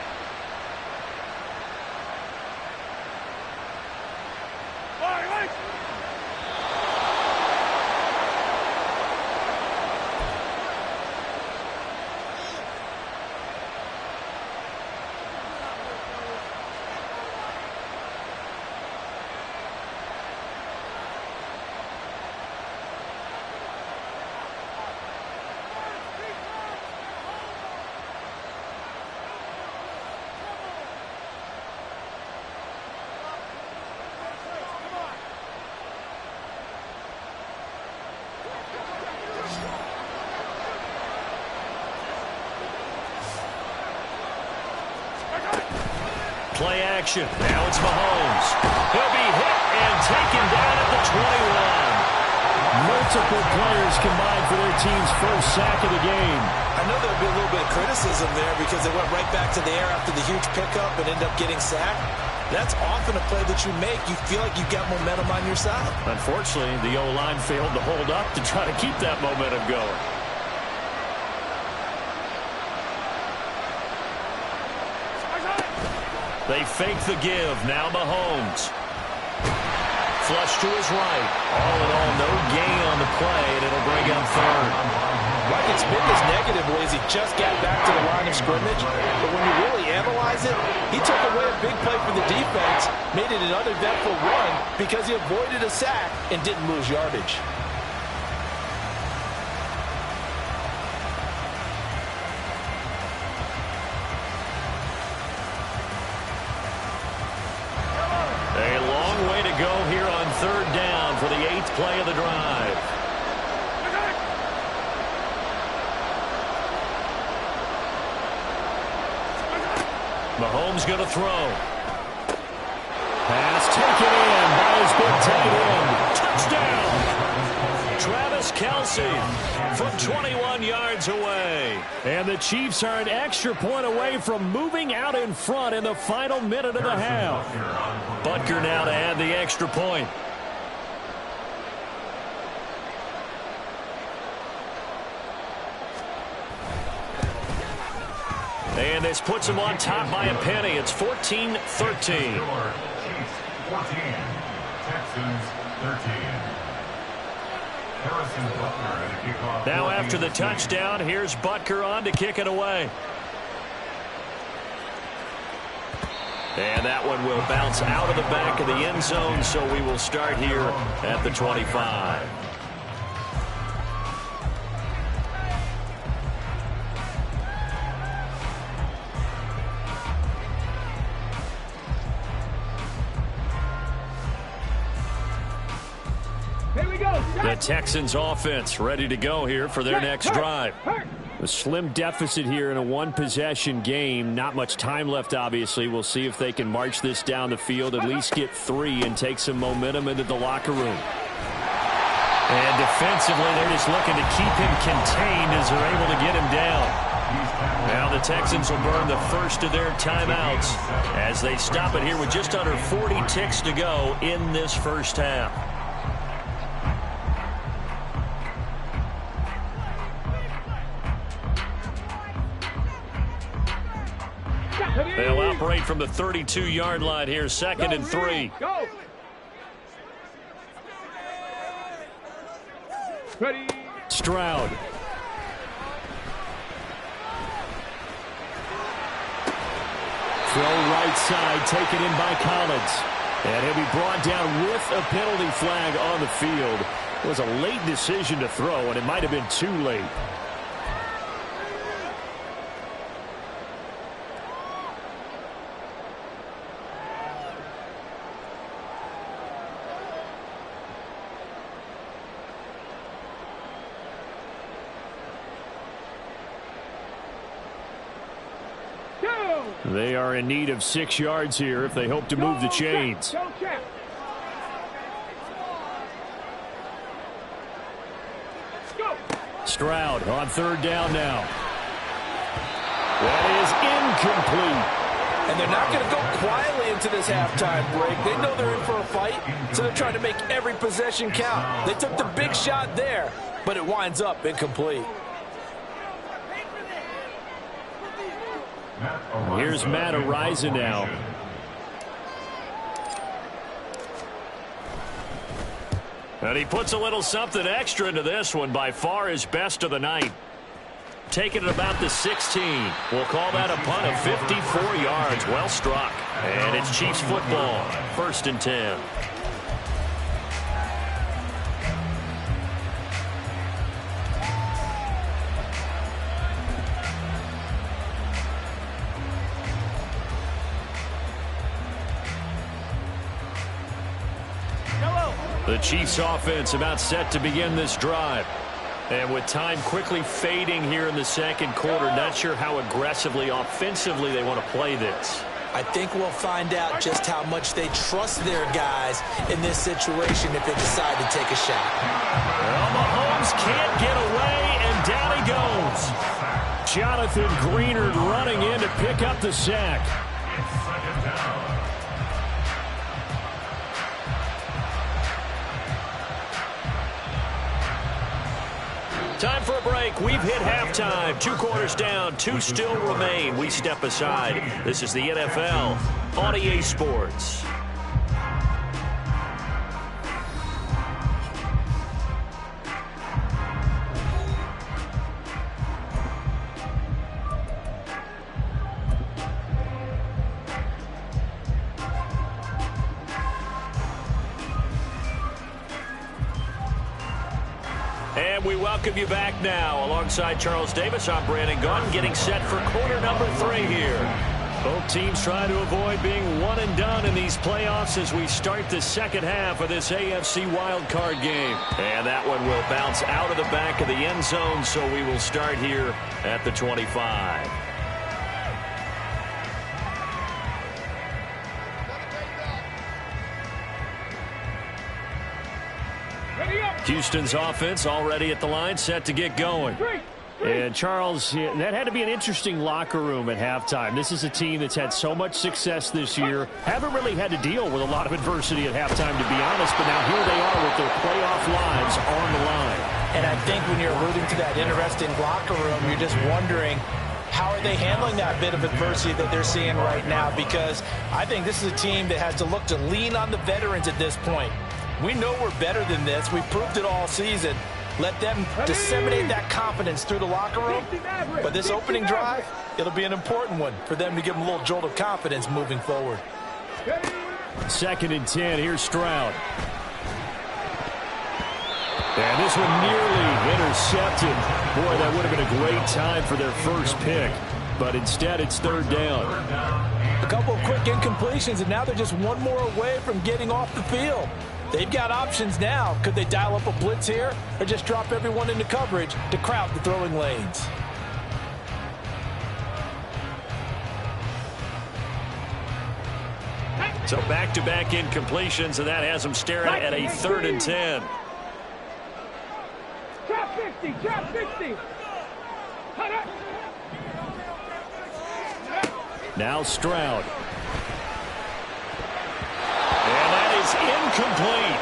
Play action. Now it's Mahomes. He'll be hit and taken down at the 21. Multiple players combined for their team's first sack of the game. I know there'll be a little bit of criticism there because they went right back to the air after the huge pickup and ended up getting sacked. That's often a play that you make. You feel like you've got momentum on your side. Unfortunately, the O-line failed to hold up to try to keep that momentum going. They fake the give. Now Mahomes. Flush to his right. All in all, no gain on the play, and it'll bring up third. Like it's been this negative ways he just got back to the line of scrimmage. But when you really analyze it, he took away a big play for the defense, made it an uneventful run because he avoided a sack and didn't lose yardage. A long way to go here on third down for the 8th play of the drive. Mahomes going to throw. Pass taken in by his big tight end. Touchdown! Travis Kelce from 21 yards away. And the Chiefs are an extra point away from moving out in front in the final minute of the half. Butker now to add the extra point. And this puts him on top by a penny. It's 14-13. Chiefs 14, Texans 13. Now after the touchdown, here's Butker on to kick it away. And that one will bounce out of the back of the end zone, so we will start here at the 25. we go. The Texans offense ready to go here for their next drive. A slim deficit here in a one-possession game. Not much time left, obviously. We'll see if they can march this down the field, at least get 3 and take some momentum into the locker room. And defensively, they're just looking to keep him contained as they're able to get him down. Now the Texans will burn the first of their timeouts as they stop it here with just under 40 ticks to go in this first half. They'll operate from the 32-yard line here, 2nd and 3. Go. Ready. Stroud. Throw right side, taken in by Collins. And he'll be brought down with a penalty flag on the field. It was a late decision to throw, and it might have been too late. They are in need of 6 yards here if they hope to move the chains. Stroud on 3rd down now. That is incomplete. And they're not going to go quietly into this halftime break. They know they're in for a fight, so they're trying to make every possession count. They took the big shot there, but it winds up incomplete. Here's Matt Ariza now. And he puts a little something extra into this one. By far his best of the night. Taking it about the 16. We'll call that a punt of 54 yards. Well struck. And it's Chiefs football. 1st and 10. The Chiefs offense about set to begin this drive. And with time quickly fading here in the 2nd quarter, not sure how aggressively, offensively they want to play this. I think we'll find out just how much they trust their guys in this situation if they decide to take a shot. Well, Mahomes can't get away, and down he goes. Jonathan Greenard running in to pick up the sack. Time for a break. We've hit halftime. 2 quarters down. 2 still remain. We step aside. This is the NFL on EA Sports. And we welcome you back now. Alongside Charles Davis, I'm Brandon Gaudin, getting set for quarter number 3 here. Both teams trying to avoid being one and done in these playoffs as we start the 2nd half of this AFC wildcard game. And that one will bounce out of the back of the end zone, so we will start here at the 25. Houston's offense already at the line, set to get going. And Charles, that had to be an interesting locker room at halftime. This is a team that's had so much success this year. Haven't really had to deal with a lot of adversity at halftime, to be honest, but now here they are with their playoff lives on the line. And I think when you're alluding to that interesting locker room, you're just wondering, how are they handling that bit of adversity that they're seeing right now? Because I think this is a team that has to look to lean on the veterans at this point. We know we're better than this. We proved it all season. Let them disseminate that confidence through the locker room. But this opening drive, it'll be an important one for them to give them a little jolt of confidence moving forward. 2nd and 10. Here's Stroud. And this one nearly intercepted. Boy, that would have been a great time for their first pick. But instead, it's 3rd down. A couple of quick incompletions, and now they're just one more away from getting off the field. They've got options now. Could they dial up a blitz here or just drop everyone into coverage to crowd the throwing lanes? So back-to-back incompletions, and that has them staring at a 3rd and 10. Trap 50, trap 50. Now Stroud. And that is incomplete.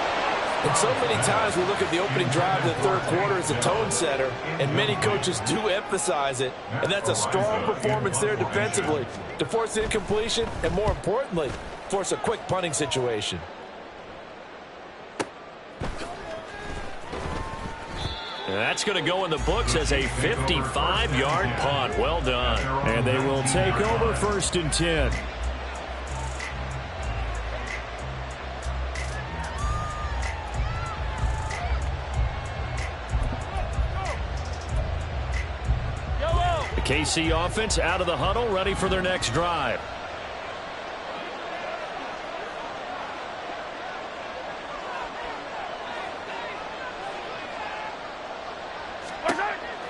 And so many times we look at the opening drive of the third quarter as a tone setter, and many coaches do emphasize it. And that's a strong performance there defensively to force incompletion and, more importantly, force a quick punting situation. And that's going to go in the books as a 55-yard punt. Well done. And they will take over 1st and 10. The KC offense out of the huddle, ready for their next drive.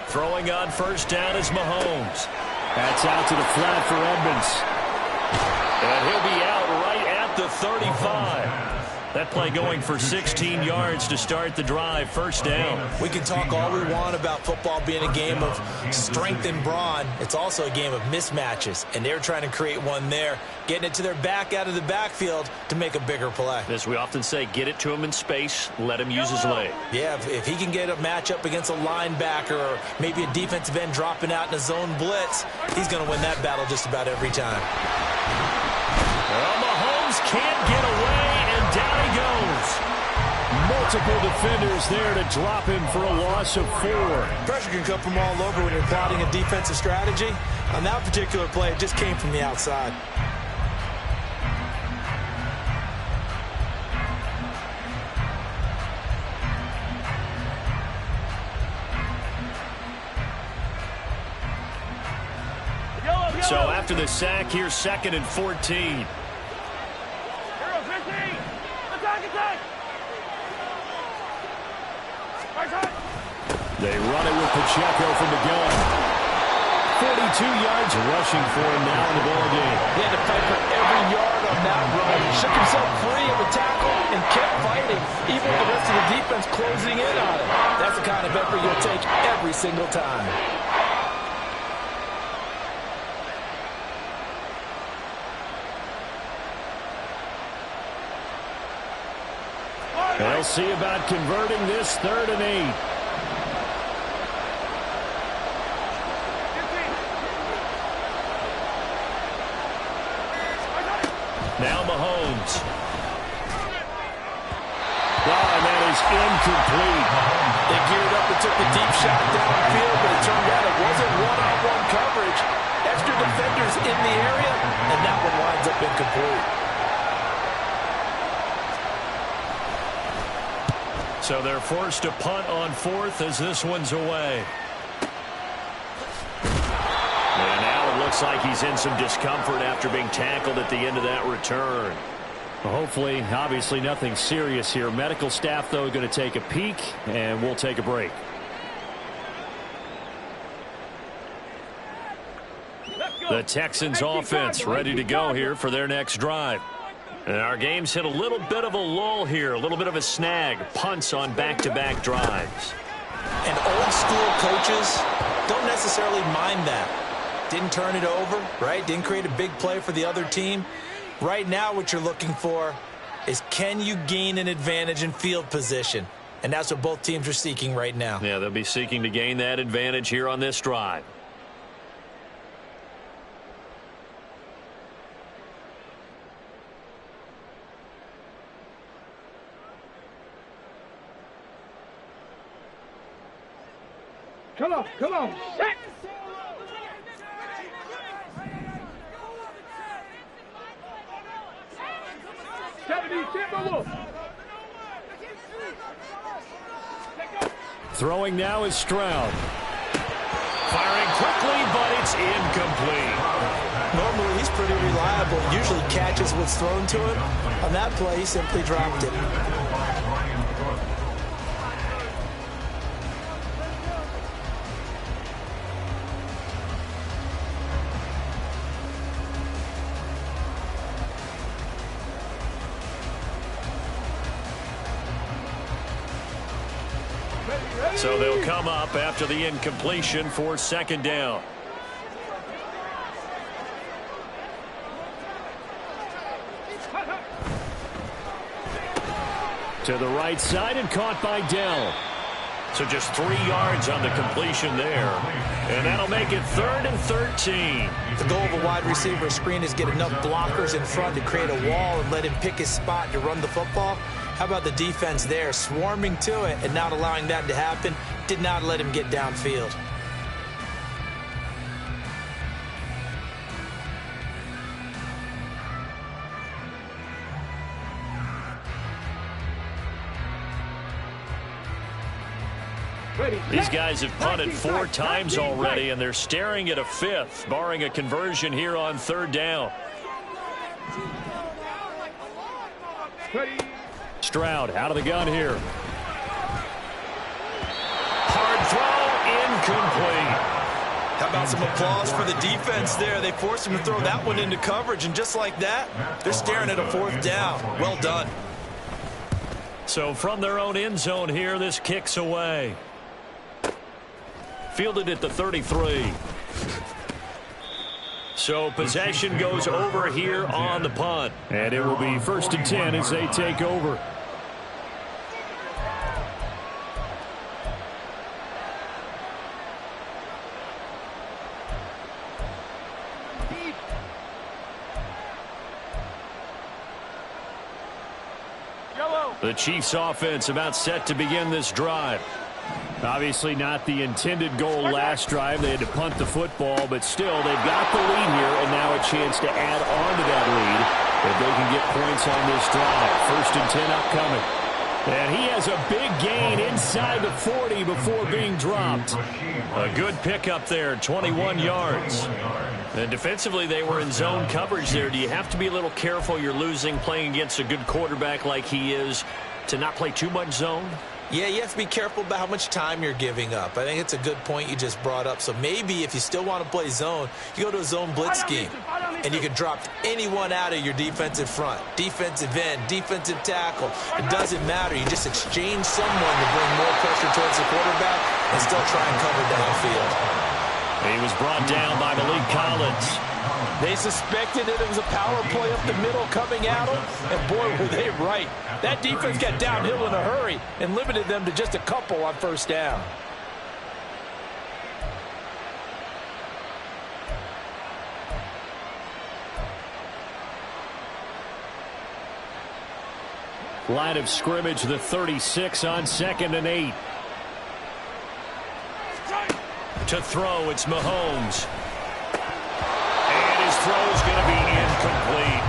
Throwing on 1st down is Mahomes. That's out to the flat for Edmonds. And he'll be out right at the 35. That play going for 16 yards to start the drive. 1st down. We can talk all we want about football being a game of strength and brawn. It's also a game of mismatches, and they're trying to create one there, getting it to their back out of the backfield to make a bigger play. As we often say, get it to him in space, let him use his leg. Yeah, if he can get a matchup against a linebacker or maybe a defensive end dropping out in a zone blitz, he's going to win that battle just about every time. Well, Mahomes can't get away, and down he goes. Multiple defenders there to drop him for a loss of 4. Pressure can come from all over when you're plotting a defensive strategy. On that particular play, it just came from the outside. So after the sack, here's 2nd and 14. They run it with Pacheco from the gun. 42 yards rushing for him now in the ball game. He had to fight for every yard on that run. He shook himself free of the tackle and kept fighting, even with the rest of the defense closing in on him. That's the kind of effort you'll take every single time. They'll see about converting this 3rd and 8. Now Mahomes. And that is incomplete. They geared up and took the deep shot downfield, but it turned out it wasn't one-on-one coverage. Extra defenders in the area, and that one winds up incomplete. So they're forced to punt on 4th as this one's away. And now it looks like he's in some discomfort after being tackled at the end of that return. Well, hopefully, obviously nothing serious here. Medical staff, though, going to take a peek, and we'll take a break. The Texans offense ready to go here for their next drive. And our game's hit a little bit of a lull here, a little bit of a snag. Punts on back-to-back drives. And old school coaches don't necessarily mind that. Didn't turn it over, right? Didn't create a big play for the other team. Right now what you're looking for is, can you gain an advantage in field position? And that's what both teams are seeking right now. Yeah, they'll be seeking to gain that advantage here on this drive. Come on, set! Throwing now is Stroud. Firing quickly, but it's incomplete. Normally he's pretty reliable. Usually catches what's thrown to him. On that play, he simply dropped it. So they'll come up after the incompletion for second down. To the right side and caught by Dell. So just 3 yards on the completion there. And that'll make it 3rd and 13. The goal of a wide receiver screen is get enough blockers in front to create a wall and let him pick his spot to run the football. How about the defense there, swarming to it and not allowing that to happen? Did not let him get downfield. These guys have punted 4 times already, and they're staring at a 5th, barring a conversion here on 3rd down. Stroud out of the gun here. Hard throw, incomplete. How about some applause for the defense there? They forced him to throw that one into coverage, and just like that, they're staring at a 4th down. Well done. So from their own end zone here, this kicks away. Fielded at the 33. So possession goes over here on the punt. And it will be 1st and 10 as they take over. The Chiefs offense about set to begin this drive. Obviously not the intended goal last drive. They had to punt the football, but still they've got the lead here, and now a chance to add on to that lead if they can get points on this drive. 1st and 10 upcoming. And he has a big gain inside the 40 before being dropped. A good pickup there, 21 yards. And defensively, they were in zone coverage there. Do you have to be a little careful you're losing playing against a good quarterback like he is to not play too much zone? Yeah, you have to be careful about how much time you're giving up. I think it's a good point you just brought up. So maybe if you still want to play zone, you go to a zone blitz scheme. And you can drop anyone out of your defensive front. Defensive end, defensive tackle. It doesn't matter. You just exchange someone to bring more pressure towards the quarterback and still try and cover downfield. He was brought down by Malik Collins. They suspected that it was a power play up the middle coming at them, and boy, were they right. That defense got downhill in a hurry and limited them to just a couple on 1st down. Line of scrimmage, the 36 on 2nd and 8. To throw, it's Mahomes. And his throw's going to be incomplete.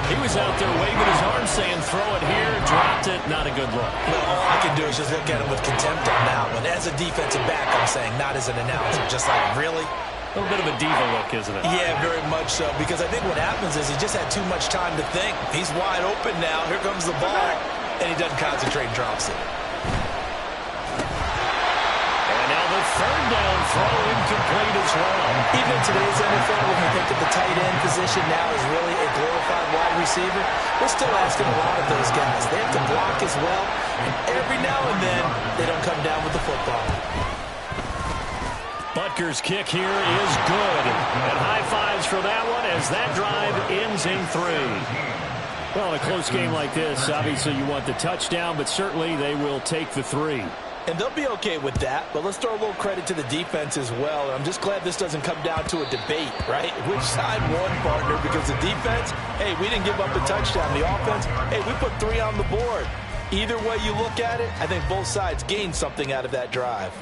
He was out there waving his arm saying throw it here, dropped it, not a good look. Well, all I can do is just look at him with contempt on that one. As a defensive back, I'm saying, not as an announcer. Just like, really? A little bit of a diva look, isn't it? Yeah, very much so, because I think what happens is he just had too much time to think. He's wide open now. Here comes the ball, and he doesn't concentrate and drops it. The 3rd down throw incomplete as well. Even in today's NFL, when you think of the tight end position now as really a glorified wide receiver, we're still asking a lot of those guys. They have to block as well, and every now and then, they don't come down with the football. Butker's kick here is good. And high fives for that one as that drive ends in 3. Well, in a close game like this, obviously you want the touchdown, but certainly they will take the 3. And they'll be okay with that, but let's throw a little credit to the defense as well. I'm just glad this doesn't come down to a debate, right? Which side won, partner? Because the defense, hey, we didn't give up a touchdown. The offense, hey, we put 3 on the board. Either way you look at it, I think both sides gained something out of that drive.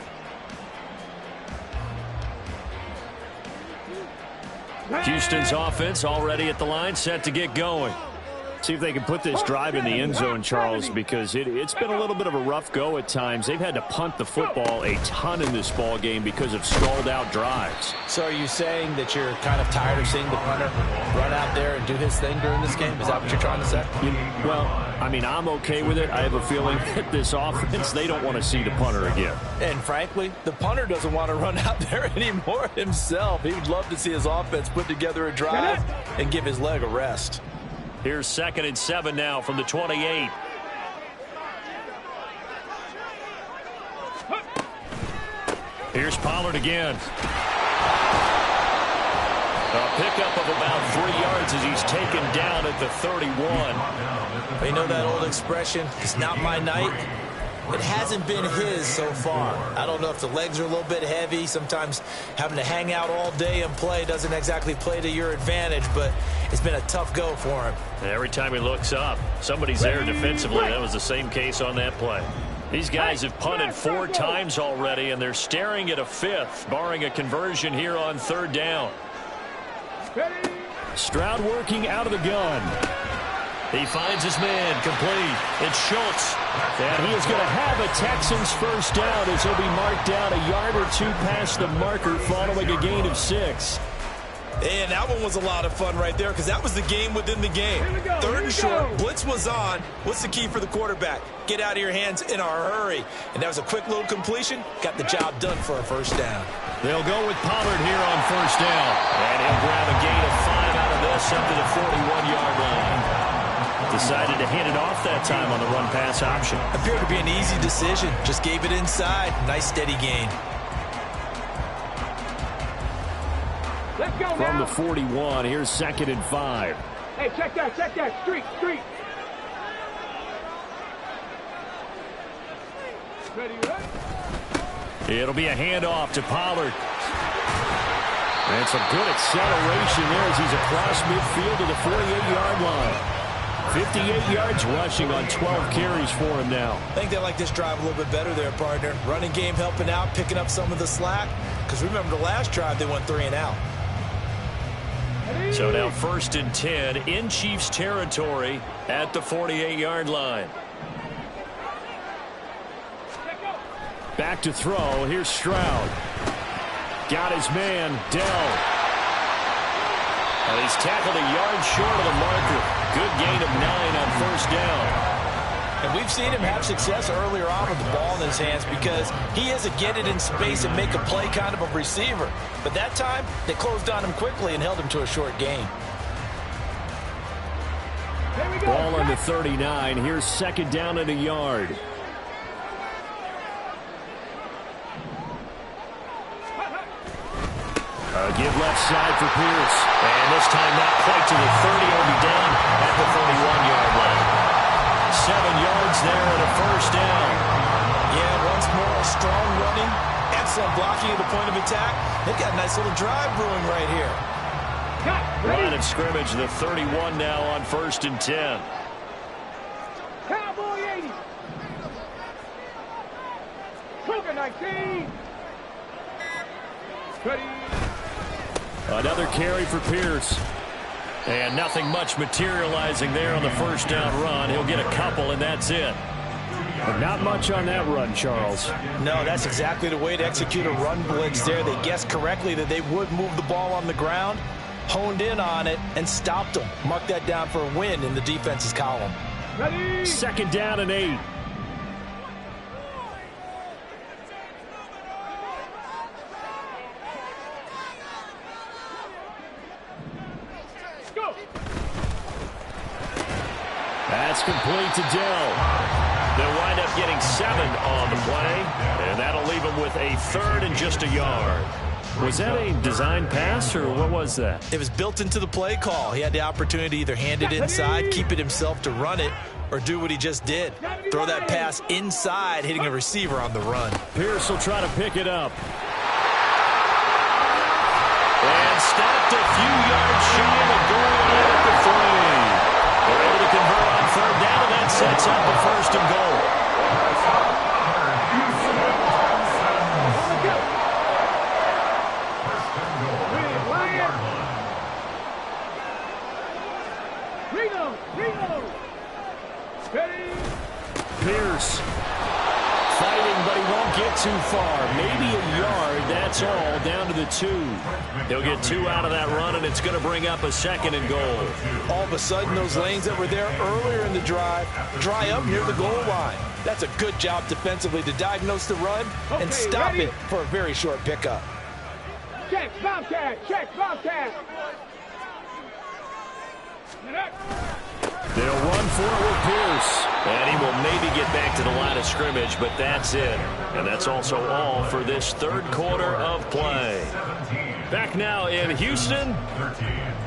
Houston's offense already at the line, set to get going. See if they can put this drive in the end zone, Charles, because it's been a little bit of a rough go at times. They've had to punt the football a ton in this ball game because of stalled out drives. So are you saying that you're kind of tired of seeing the punter run out there and do his thing during this game? Is that what you're trying to say? Well, I mean, I'm okay with it. I have a feeling that this offense, they don't want to see the punter again. And frankly, the punter doesn't want to run out there anymore himself. He would love to see his offense put together a drive and give his leg a rest. Here's 2nd and 7 now from the 28. Here's Pollard again. A pickup of about 3 yards as he's taken down at the 31. You know that old expression, it's not my night? It hasn't been his so far. I don't know if the legs are a little bit heavy. Sometimes having to hang out all day and play doesn't exactly play to your advantage, but it's been a tough go for him. Every time he looks up, somebody's there defensively. That was the same case on that play. These guys have punted 4 times already, and they're staring at a 5th, barring a conversion here on 3rd down. Stroud working out of the gun. He finds his man, complete. It's Schultz. And he is going to have a Texans first down as he'll be marked down a yard or 2 past the marker following a gain of 6. And that one was a lot of fun right there because that was the game within the game. 3rd and short, blitz was on. What's the key for the quarterback? Get out of your hands in a hurry. And that was a quick little completion. Got the job done for a first down. They'll go with Pollard here on first down. And he'll grab a gain of 5 out of this up to the 41-yard line. Decided to hand it off that time on the run-pass option. Appeared to be an easy decision. Just gave it inside. Nice steady gain. Let's go From now. the 41, here's 2nd and 5. Hey, check that. Street. Ready, right? It'll be a handoff to Pollard. And some good acceleration there as he's across midfield to the 48-yard line. 58 yards rushing on 12 carries for him now. I think they like this drive a little bit better there, partner. Running game helping out, picking up some of the slack. Because remember the last drive, they went 3 and out. So now 1st and 10 in Chiefs territory at the 48-yard line. Back to throw. Here's Stroud. Got his man, Dell. And he's tackled a yard short of the marker. Good gain of 9 on first down. And we've seen him have success earlier on with the ball in his hands because he is a get it in space and make a play kind of a receiver. But that time, they closed on him quickly and held him to a short gain. Ball on the 39. Here's 2nd down and a yard. Give left side for Pierce. And this time not quite to the 30. Will be down at the 31-yard line. 7 yards there and a first down. Yeah, once more, strong running, excellent blocking at the point of attack. They've got a nice little drive brewing right here. Line of scrimmage, the 31 now on 1st and 10. Cowboy 80. Cougar 19. Ready. Another carry for Pierce. And nothing much materializing there on the first down run. He'll get a couple, and that's it. But not much on that run, Charles. No, that's exactly the way to execute a run blitz there. They guessed correctly that they would move the ball on the ground, honed in on it, and stopped them. Mark that down for a win in the defense's column. Ready. 2nd down and 8. That's complete to Dell. They'll wind up getting 7 on the play, and that'll leave them with a 3rd and just a yard. Was that a design pass, or what was that? It was built into the play call. He had the opportunity to either hand it inside, keep it himself to run it, or do what he just did. Throw that pass inside, hitting a receiver on the run. Pierce will try to pick it up. And stopped a few yards shy of going in at the 3. They're able to convert on 3rd down, and that sets up a 1st and goal. Pierce fighting, but he won't get too far. Maybe a yard, that's all, down to the 2. He'll get 2 out of that run, and it's going to bring up a 2nd and goal. All of a sudden, those lanes that were there earlier in the drive dry up near the goal line. That's a good job defensively to diagnose the run and stop it for a very short pickup. Check, Bobcat. They'll run for it with Pierce. And he will maybe get back to the line of scrimmage, but that's it. And that's also all for this third quarter of play. Back now in Houston,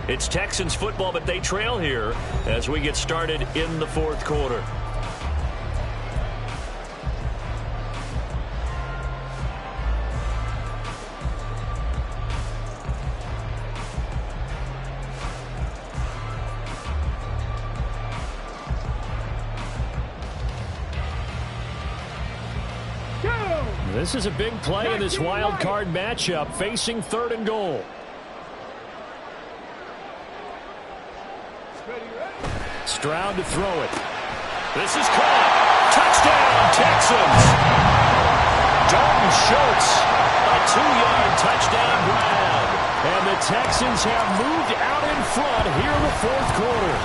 it's Texans football, but they trail here as we get started in the fourth quarter. This is a big play in this wild card matchup, facing 3rd and goal. Stroud to throw it. This is caught. Touchdown, Texans. Dalton Schultz, a 2-yard touchdown grab. And the Texans have moved out in front here in the fourth quarter.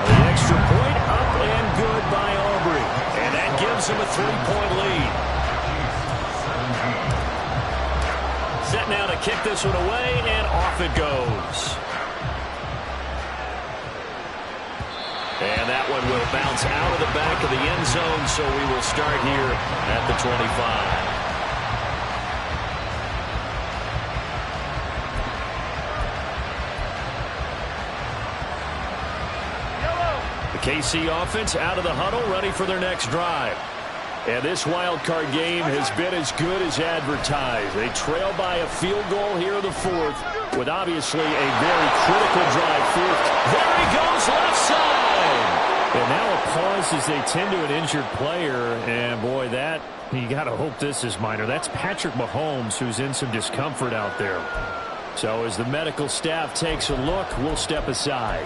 The extra point up and good by Aubrey. And that gives him a 3-point lead. Set now to kick this one away, and off it goes. And that one will bounce out of the back of the end zone, so we will start here at the 25. The KC offense out of the huddle, ready for their next drive. And this wild card game has been as good as advertised. They trail by a field goal here in the fourth with obviously a very critical drive fourth. There he goes, left side. And now a pause as they tend to an injured player. And boy, that, you got to hope this is minor. That's Patrick Mahomes, who's in some discomfort out there. So as the medical staff takes a look, we'll step aside.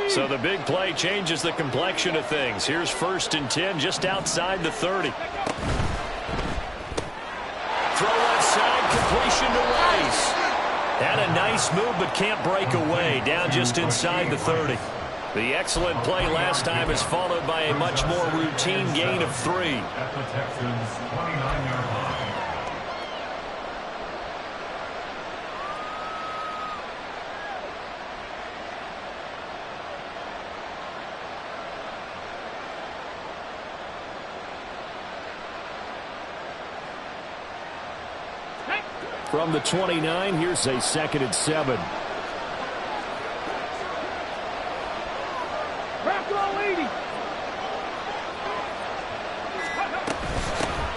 So the big play changes the complexion of things. Here's 1st and 10 just outside the 30. Throw left side, completion to Rice. Had a nice move but can't break away. Down just inside the 30. The excellent play last time is followed by a much more routine gain of 3. At the Texans' 29-yard line. From the 29, here's a 2nd and 7.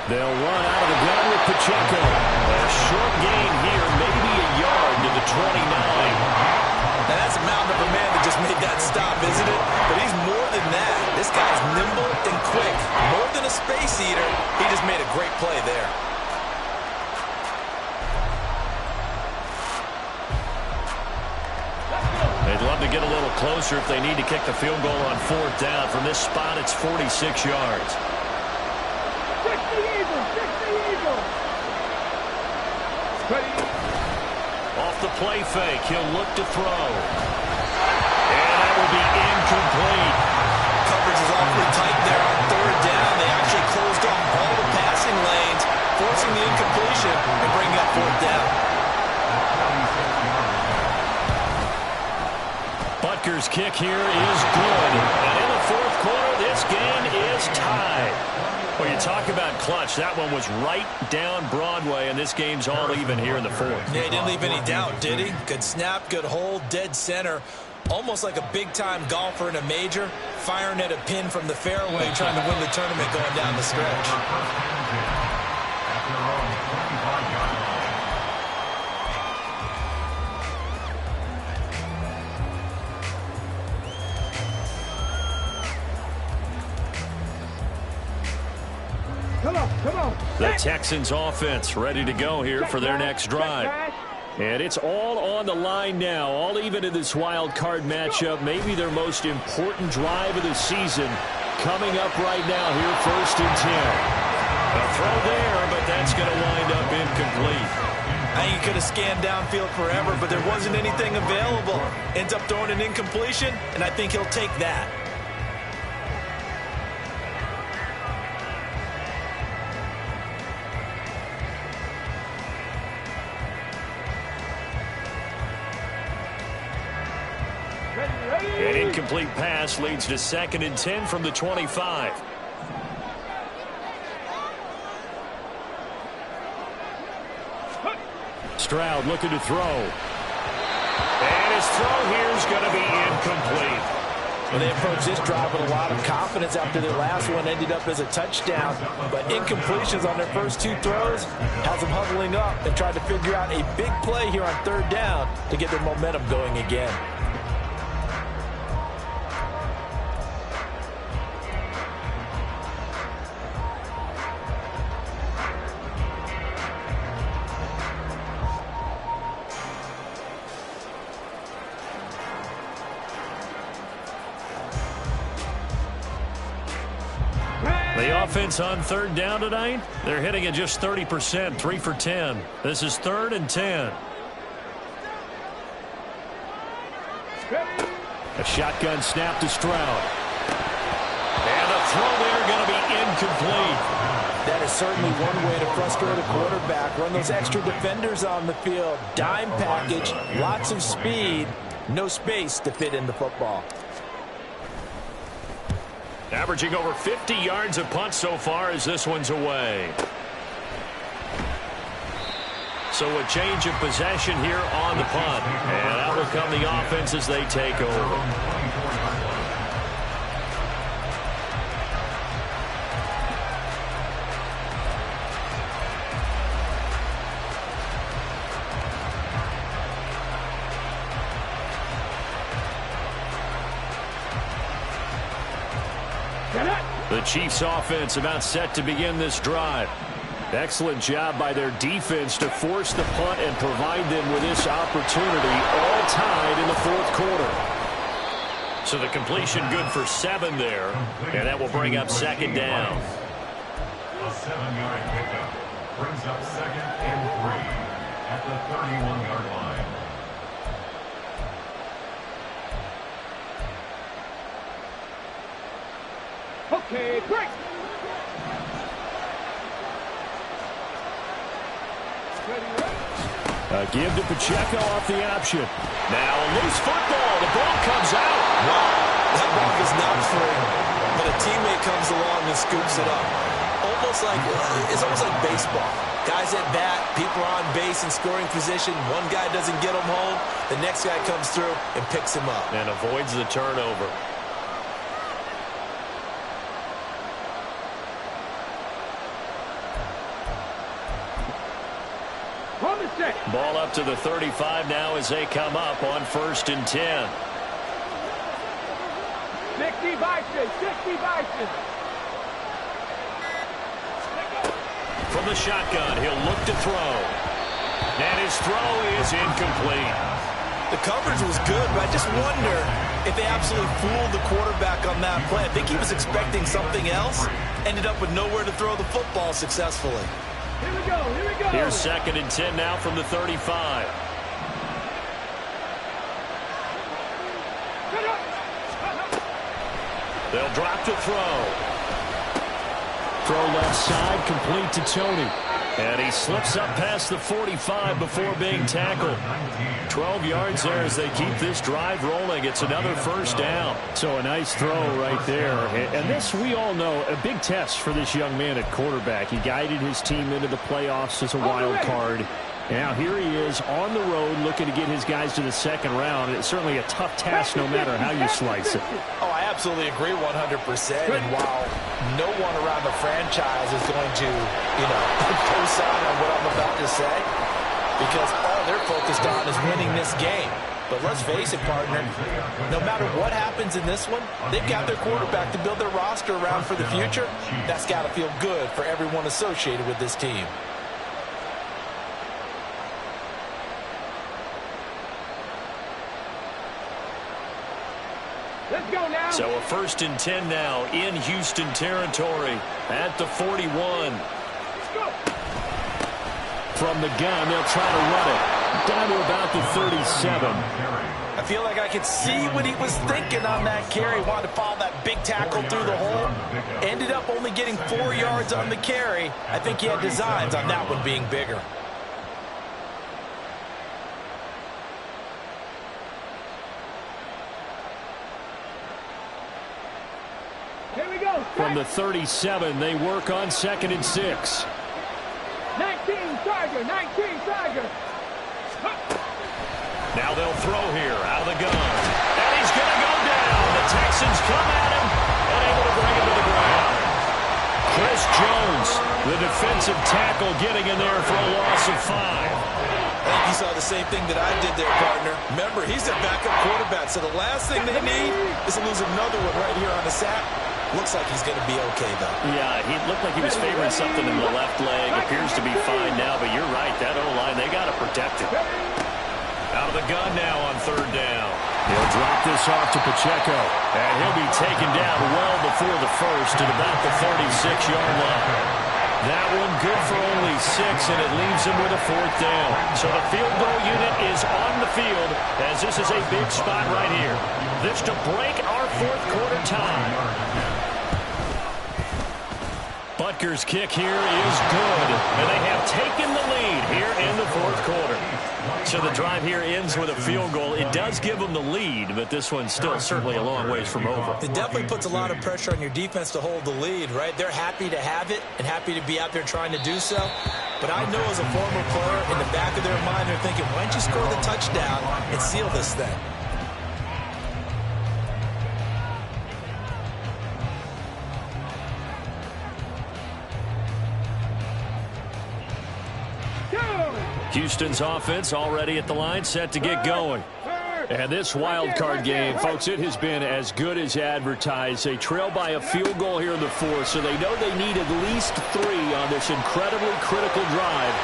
They'll run out of the gun with Pacheco. A short gain here, maybe a yard to the 29. Now that's a mountain of a man that just made that stop, isn't it? But he's more than that. This guy's nimble and quick. More than a space eater, he just made a great play there. They'd love to get a little closer if they need to kick the field goal on 4th down. From this spot, it's 46 yards. 60 Eagles! Off the play fake, he'll look to throw. And that will be incomplete. Coverage is awfully tight there on 3rd down. They actually closed off all the passing lanes, forcing the incompletion and bringing up 4th down. Butker's kick here is good. And in the fourth quarter, this game is tied. Well, you talk about clutch. That one was right down Broadway, and this game's all even here in the fourth. Yeah, he didn't leave any doubt, did he? Good snap, good hold, dead center. Almost like a big-time golfer in a major, firing at a pin from the fairway, trying to win the tournament going down the stretch. The Texans offense ready to go here for their next drive. And it's all on the line now, all even in this wild card matchup. Maybe their most important drive of the season coming up right now here, 1st and 10. A throw there, but that's going to wind up incomplete. I think he could have scanned downfield forever, but there wasn't anything available. Ends up throwing an incompletion, and I think he'll take that. An incomplete pass leads to 2nd and 10 from the 25. Stroud looking to throw. And his throw here is going to be incomplete. Well, they approached this drive with a lot of confidence after their last one ended up as a touchdown. But incompletions on their first 2 throws has them huddling up and trying to figure out a big play here on 3rd down to get their momentum going again. The offense on 3rd down tonight, they're hitting at just 30%, 3 for 10. This is 3rd and 10. A shotgun snap to Stroud. And a throw there going to be incomplete. That is certainly one way to frustrate a quarterback. Run those extra defenders on the field. Dime package, lots of speed, no space to fit in the football. Averaging over 50 yards a punt so far as this one's away. So a change of possession here on the punt. And out will come the offense as they take over. The Chiefs offense about set to begin this drive. Excellent job by their defense to force the punt and provide them with this opportunity, all tied in the 4th quarter. So the completion good for 7 there, and that will bring up 2nd down. A 7-yard pickup brings up 2nd and 3 at the 31-yard line. Okay, break. Give to Pacheco off the option. Now a loose football. The ball comes out. Wow, that ball is not free, but a teammate comes along and scoops it up. It's almost like baseball. Guys at bat, people are on base in scoring position. One guy doesn't get him home. The next guy comes through and picks him up. And avoids the turnover. Ball up to the 35 now as they come up on 1st and 10. 60 Vikings, 60 Vikings. From the shotgun, he'll look to throw. And his throw is incomplete. The coverage was good, but I just wonder if they absolutely fooled the quarterback on that play. I think he was expecting something else. Ended up with nowhere to throw the football successfully. Here we go, here we go. Here's 2nd and 10 now from the 35. They'll drop to throw. Throw left side, complete to Tony. And he slips up past the 45 before being tackled. 12 yards there as they keep this drive rolling. It's another 1st down. So a nice throw right there. And this, we all know, a big test for this young man at quarterback. He guided his team into the playoffs as a wild card. Now here he is on the road looking to get his guys to the 2nd round. It's certainly a tough task no matter how you slice it. Oh, I absolutely agree 100%. And while no one around the franchise is going to, co-sign on what I'm about to say, because all they're focused on is winning this game. But let's face it, partner, no matter what happens in this one, they've got their quarterback to build their roster around for the future. That's got to feel good for everyone associated with this team. Let's go now. So a 1st and 10 now in Houston territory at the 41. Let's go. From the gun, they'll try to run it down to about the 37. I feel like I could see what he was thinking on that carry. Wanted to follow that big tackle through the hole. Ended up only getting 4 yards on the carry. I think he had designs on that one being bigger. Here we go. From the 37, they work on 2nd and 6. 19 Tiger, 19 Tiger. Now they'll throw here out of the gun. And he's going to go down. The Texans come at him and able to bring him to the ground. Chris Jones, the defensive tackle, getting in there for a loss of 5. I think you saw the same thing that I did there, partner. Remember, he's their backup quarterback, so the last thing they need is to lose another one right here on the sack. Looks like he's going to be okay, though. Yeah, he looked like he was favoring something in the left leg. Appears to be fine now, but you're right. That O-line, they got to protect him. Out of the gun now on 3rd down. He'll drop this off to Pacheco, and he'll be taken down well before the first at about the 36-yard line. That one good for only 6, and it leaves him with a 4th down. So the field goal unit is on the field, as this is a big spot right here. This to break our 4th quarter tie. Butker's kick here is good, and they have taken the lead here in the 4th quarter. So the drive here ends with a field goal. It does give them the lead, but this one's still certainly a long ways from over. It definitely puts a lot of pressure on your defense to hold the lead, right? They're happy to have it and happy to be out there trying to do so. But I know as a former player, in the back of their mind, they're thinking, why don't you score the touchdown and seal this thing? Houston's offense already at the line, set to get going. And this wild card game, folks, it has been as good as advertised. They trail by a field goal here in the 4th, so they know they need at least 3 on this incredibly critical drive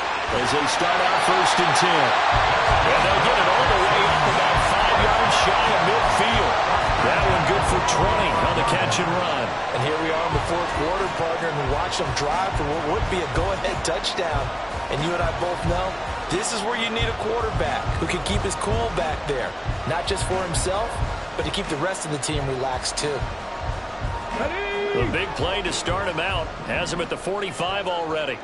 as they start out 1st and 10. And they'll get it all the way up about 5 yards shy of midfield. That one good for 20 on the catch and run. And here we are in the 4th quarter, partner, and watch them drive for what would be a go-ahead touchdown. And you and I both know this is where you need a quarterback who can keep his cool back there. Not just for himself, but to keep the rest of the team relaxed too. The big play to start him out has him at the 45 already.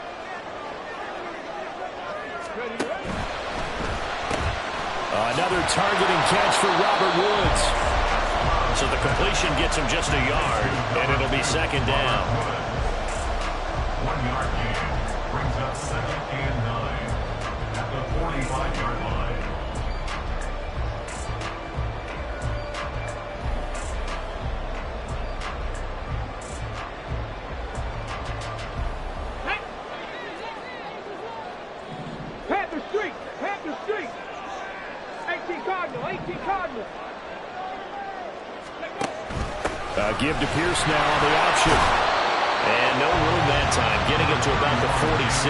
Another targeting catch for Robert Woods. So the completion gets him just a yard, and it'll be 2nd down. 1 yard gain brings up 2nd and 9 at the 45-yard line. Panther Street, Panther Street. 18 Cardinal, 18 Cardinal. Give to Pierce now on the option. And no room that time, getting it to about the 46.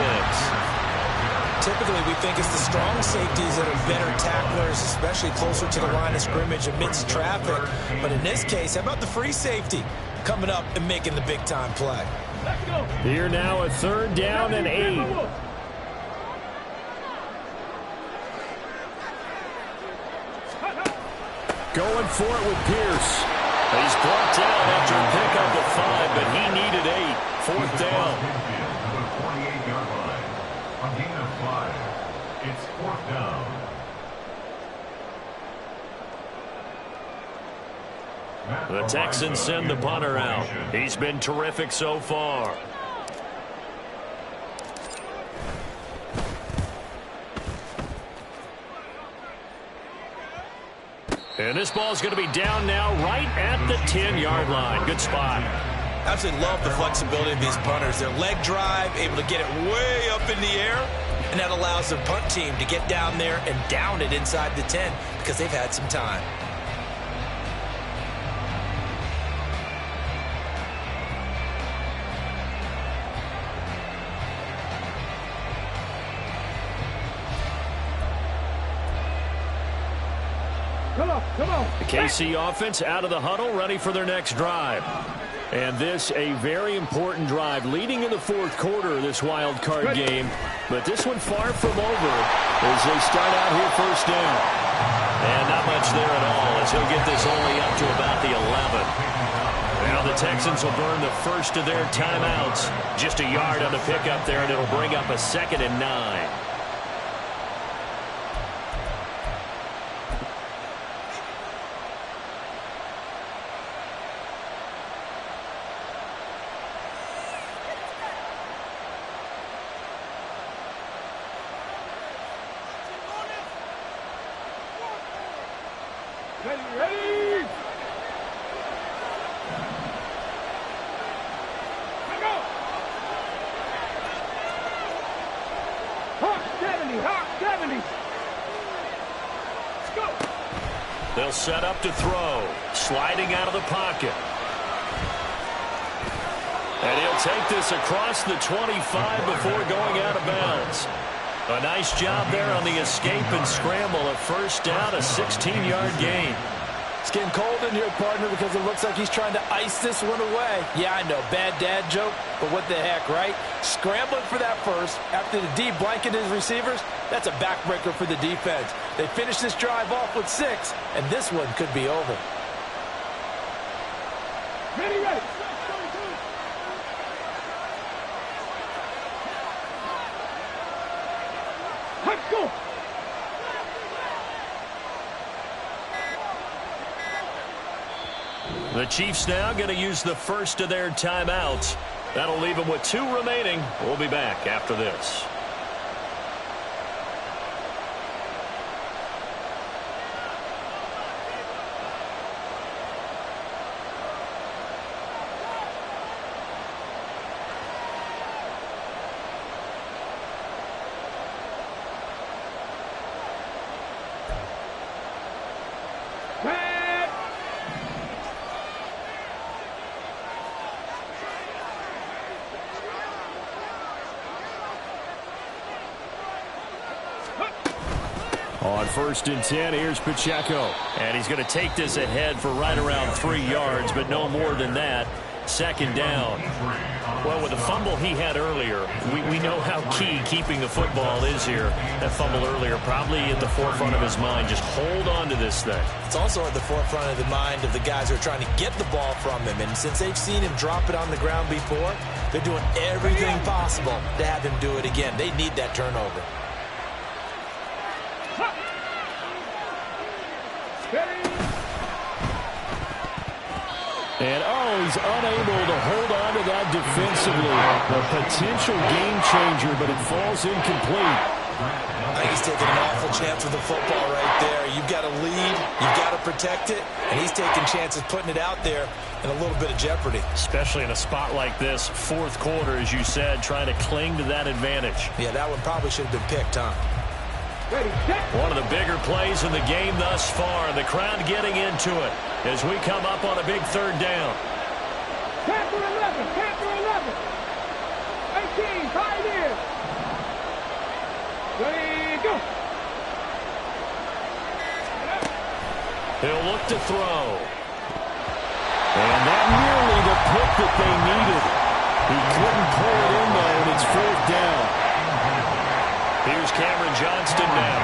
Typically, we think it's the strong safeties that are better tacklers, especially closer to the line of scrimmage amidst traffic. But in this case, how about the free safety coming up and making the big-time play? Let's go. Here now a 3rd down and 8. Going for it with Pierce. He's brought down after a pickup of 5, but he needed 8. 4th down. To the 48-yard line. A gain of 5. It's 4th down. The Texans send the punter out. He's been terrific so far. And this ball is going to be down now right at the 10-yard line. Good spot. Absolutely love the flexibility of these punters. Their leg drive, able to get it way up in the air, and that allows the punt team to get down there and down it inside the 10 because they've had some time. Come on. The KC offense out of the huddle, ready for their next drive. And this a very important drive leading in the 4th quarter of this wild card game. But this one far from over as they start out here 1st down. And not much there at all as he'll get this only up to about the 11. Now the Texans will burn the first of their timeouts. Just a yard on the pickup there, and it'll bring up a 2nd and 9. Ready. Go. Hawk 70. Let's go. They'll set up to throw. Sliding out of the pocket. And he'll take this across the 25 before going out of bounds. A nice job there on the escape and scramble. A first down, a 16-yard gain. It's getting cold in here, partner, because it looks like he's trying to ice this one away. Yeah, I know, bad dad joke, but what the heck, right? Scrambling for that first after the D blanketed his receivers, that's a backbreaker for the defense. They finish this drive off with 6, and this one could be over. Ready. Let's go. The Chiefs now going to use the first of their timeouts. That'll leave them with 2 remaining. We'll be back after this. On 1st and 10, here's Pacheco. And he's going to take this ahead for right around 3 yards, but no more than that. 2nd down. Well, with the fumble he had earlier, we know how key keeping the football is here. That fumble earlier probably at the forefront of his mind. Just hold on to this thing. It's also at the forefront of the mind of the guys who are trying to get the ball from him. And since they've seen him drop it on the ground before, they're doing everything possible to have him do it again. They need that turnover. And, he's unable to hold on to that defensively. A potential game changer, but it falls incomplete. I think he's taking an awful chance with the football right there. You've got to lead. You've got to protect it. And he's taking chances putting it out there in a little bit of jeopardy. Especially in a spot like this, 4th quarter, as you said, trying to cling to that advantage. Yeah, that one probably should have been picked, huh? One of the bigger plays in the game thus far. The crowd getting into it as we come up on a big 3rd down. Capture 11. 18, pioneers. Ready, go. He'll look to throw. And that nearly the pick that they needed. He couldn't pull it in, though, and it's 4th down. Here's Cameron Johnston now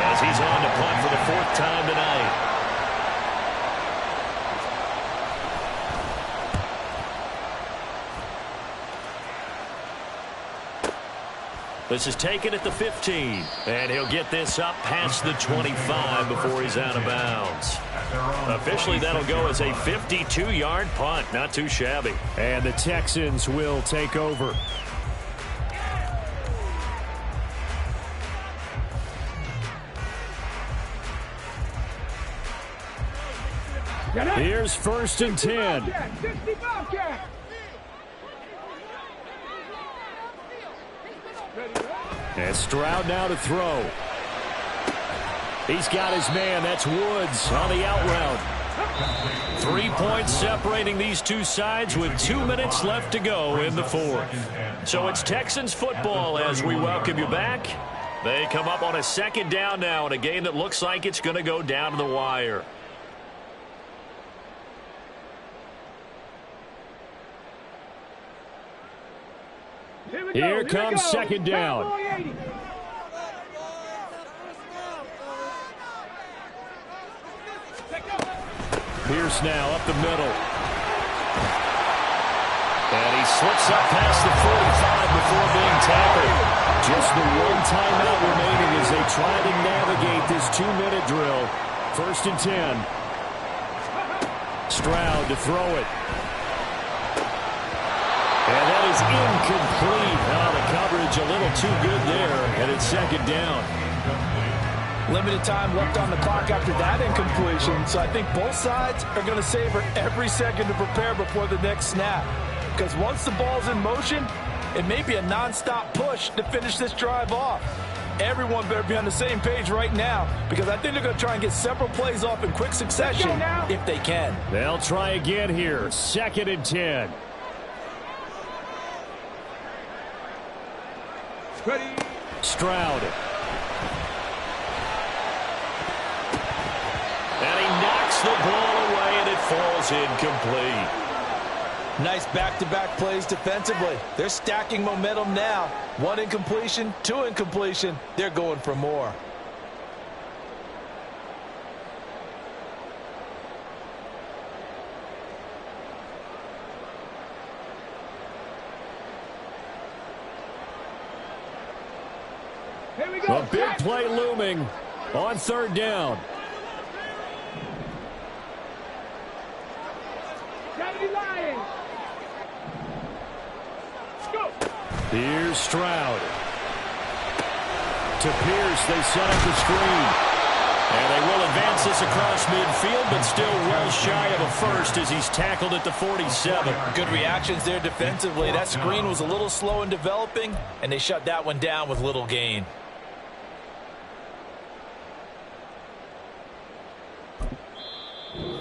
as he's on to punt for the 4th time tonight. This is taken at the 15, and he'll get this up past the 25 before he's out of bounds. Officially, that'll go as a 52-yard punt. Not too shabby. And the Texans will take over. Here's 1st and 10. And Stroud now to throw. He's got his man. That's Woods on the out route. 3 points separating these two sides with 2 minutes left to go in the 4th. So it's Texans football as we welcome you back. They come up on a 2nd down now in a game that looks like it's going to go down to the wire. Here comes 2nd down. Pierce now up the middle. And he slips up past the 45 before being tackled. Just the 1 timeout remaining as they try to navigate this 2-minute drill. 1st and 10. Stroud to throw it. And that is incomplete. The coverage a little too good there, and it's 2nd down. Limited time left on the clock after that incompletion, so I think both sides are going to savor every second to prepare before the next snap. Because once the ball's in motion, it may be a nonstop push to finish this drive off. Everyone better be on the same page right now, because I think they're going to try and get several plays off in quick succession if they can. They'll try again here. 2nd and 10. Ready. Stroud. And he knocks the ball away, and it falls incomplete. Nice back-to-back plays defensively. They're stacking momentum now. 1 incompletion, 2 incompletion. They're going for more. Here we go. A big play looming on 3rd down. Lions. Go. Here's Stroud. To Pierce, they set up the screen. And they will advance this across midfield, but still well shy of a first as he's tackled at the 47. Good reactions there defensively. That screen was a little slow in developing, and they shut that one down with little gain.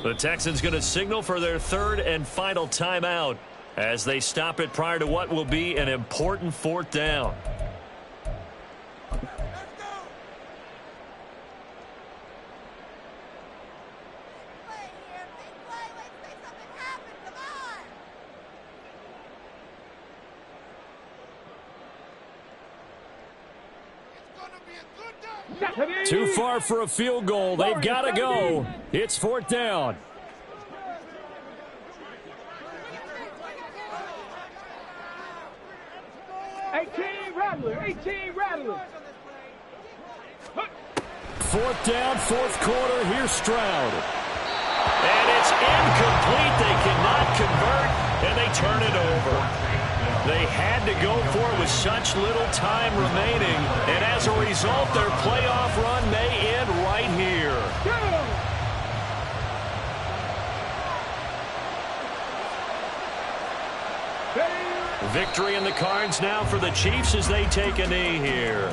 The Texans going to signal for their 3rd and final timeout as they stop it prior to what will be an important 4th down. Too far for a field goal. They've got to go. It's 4th down. Rattler. 18 Rattler. 4th down, 4th quarter. Here's Stroud. And it's incomplete. They cannot convert, and they turn it over. They had to go for it with such little time remaining, and as a result, their playoff run may end right here. Victory in the cards now for the Chiefs as they take a knee here.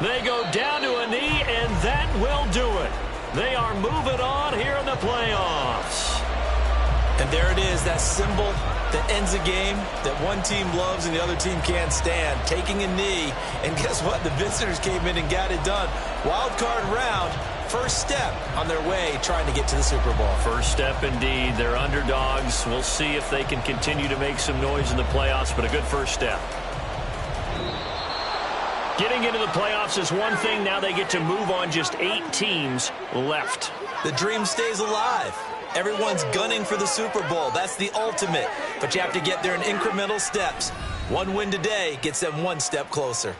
They go down to a knee, and that will do it. They are moving on here in the playoffs. And there it is, that symbol that ends a game that one team loves and the other team can't stand. Taking a knee, and guess what? The visitors came in and got it done. Wild card round, first step on their way trying to get to the Super Bowl. First step indeed. They're underdogs. We'll see if they can continue to make some noise in the playoffs, but a good first step. Getting into the playoffs is one thing. Now they get to move on. Just 8 teams left. The dream stays alive. Everyone's gunning for the Super Bowl. That's the ultimate. But you have to get there in incremental steps. One win today gets them one step closer.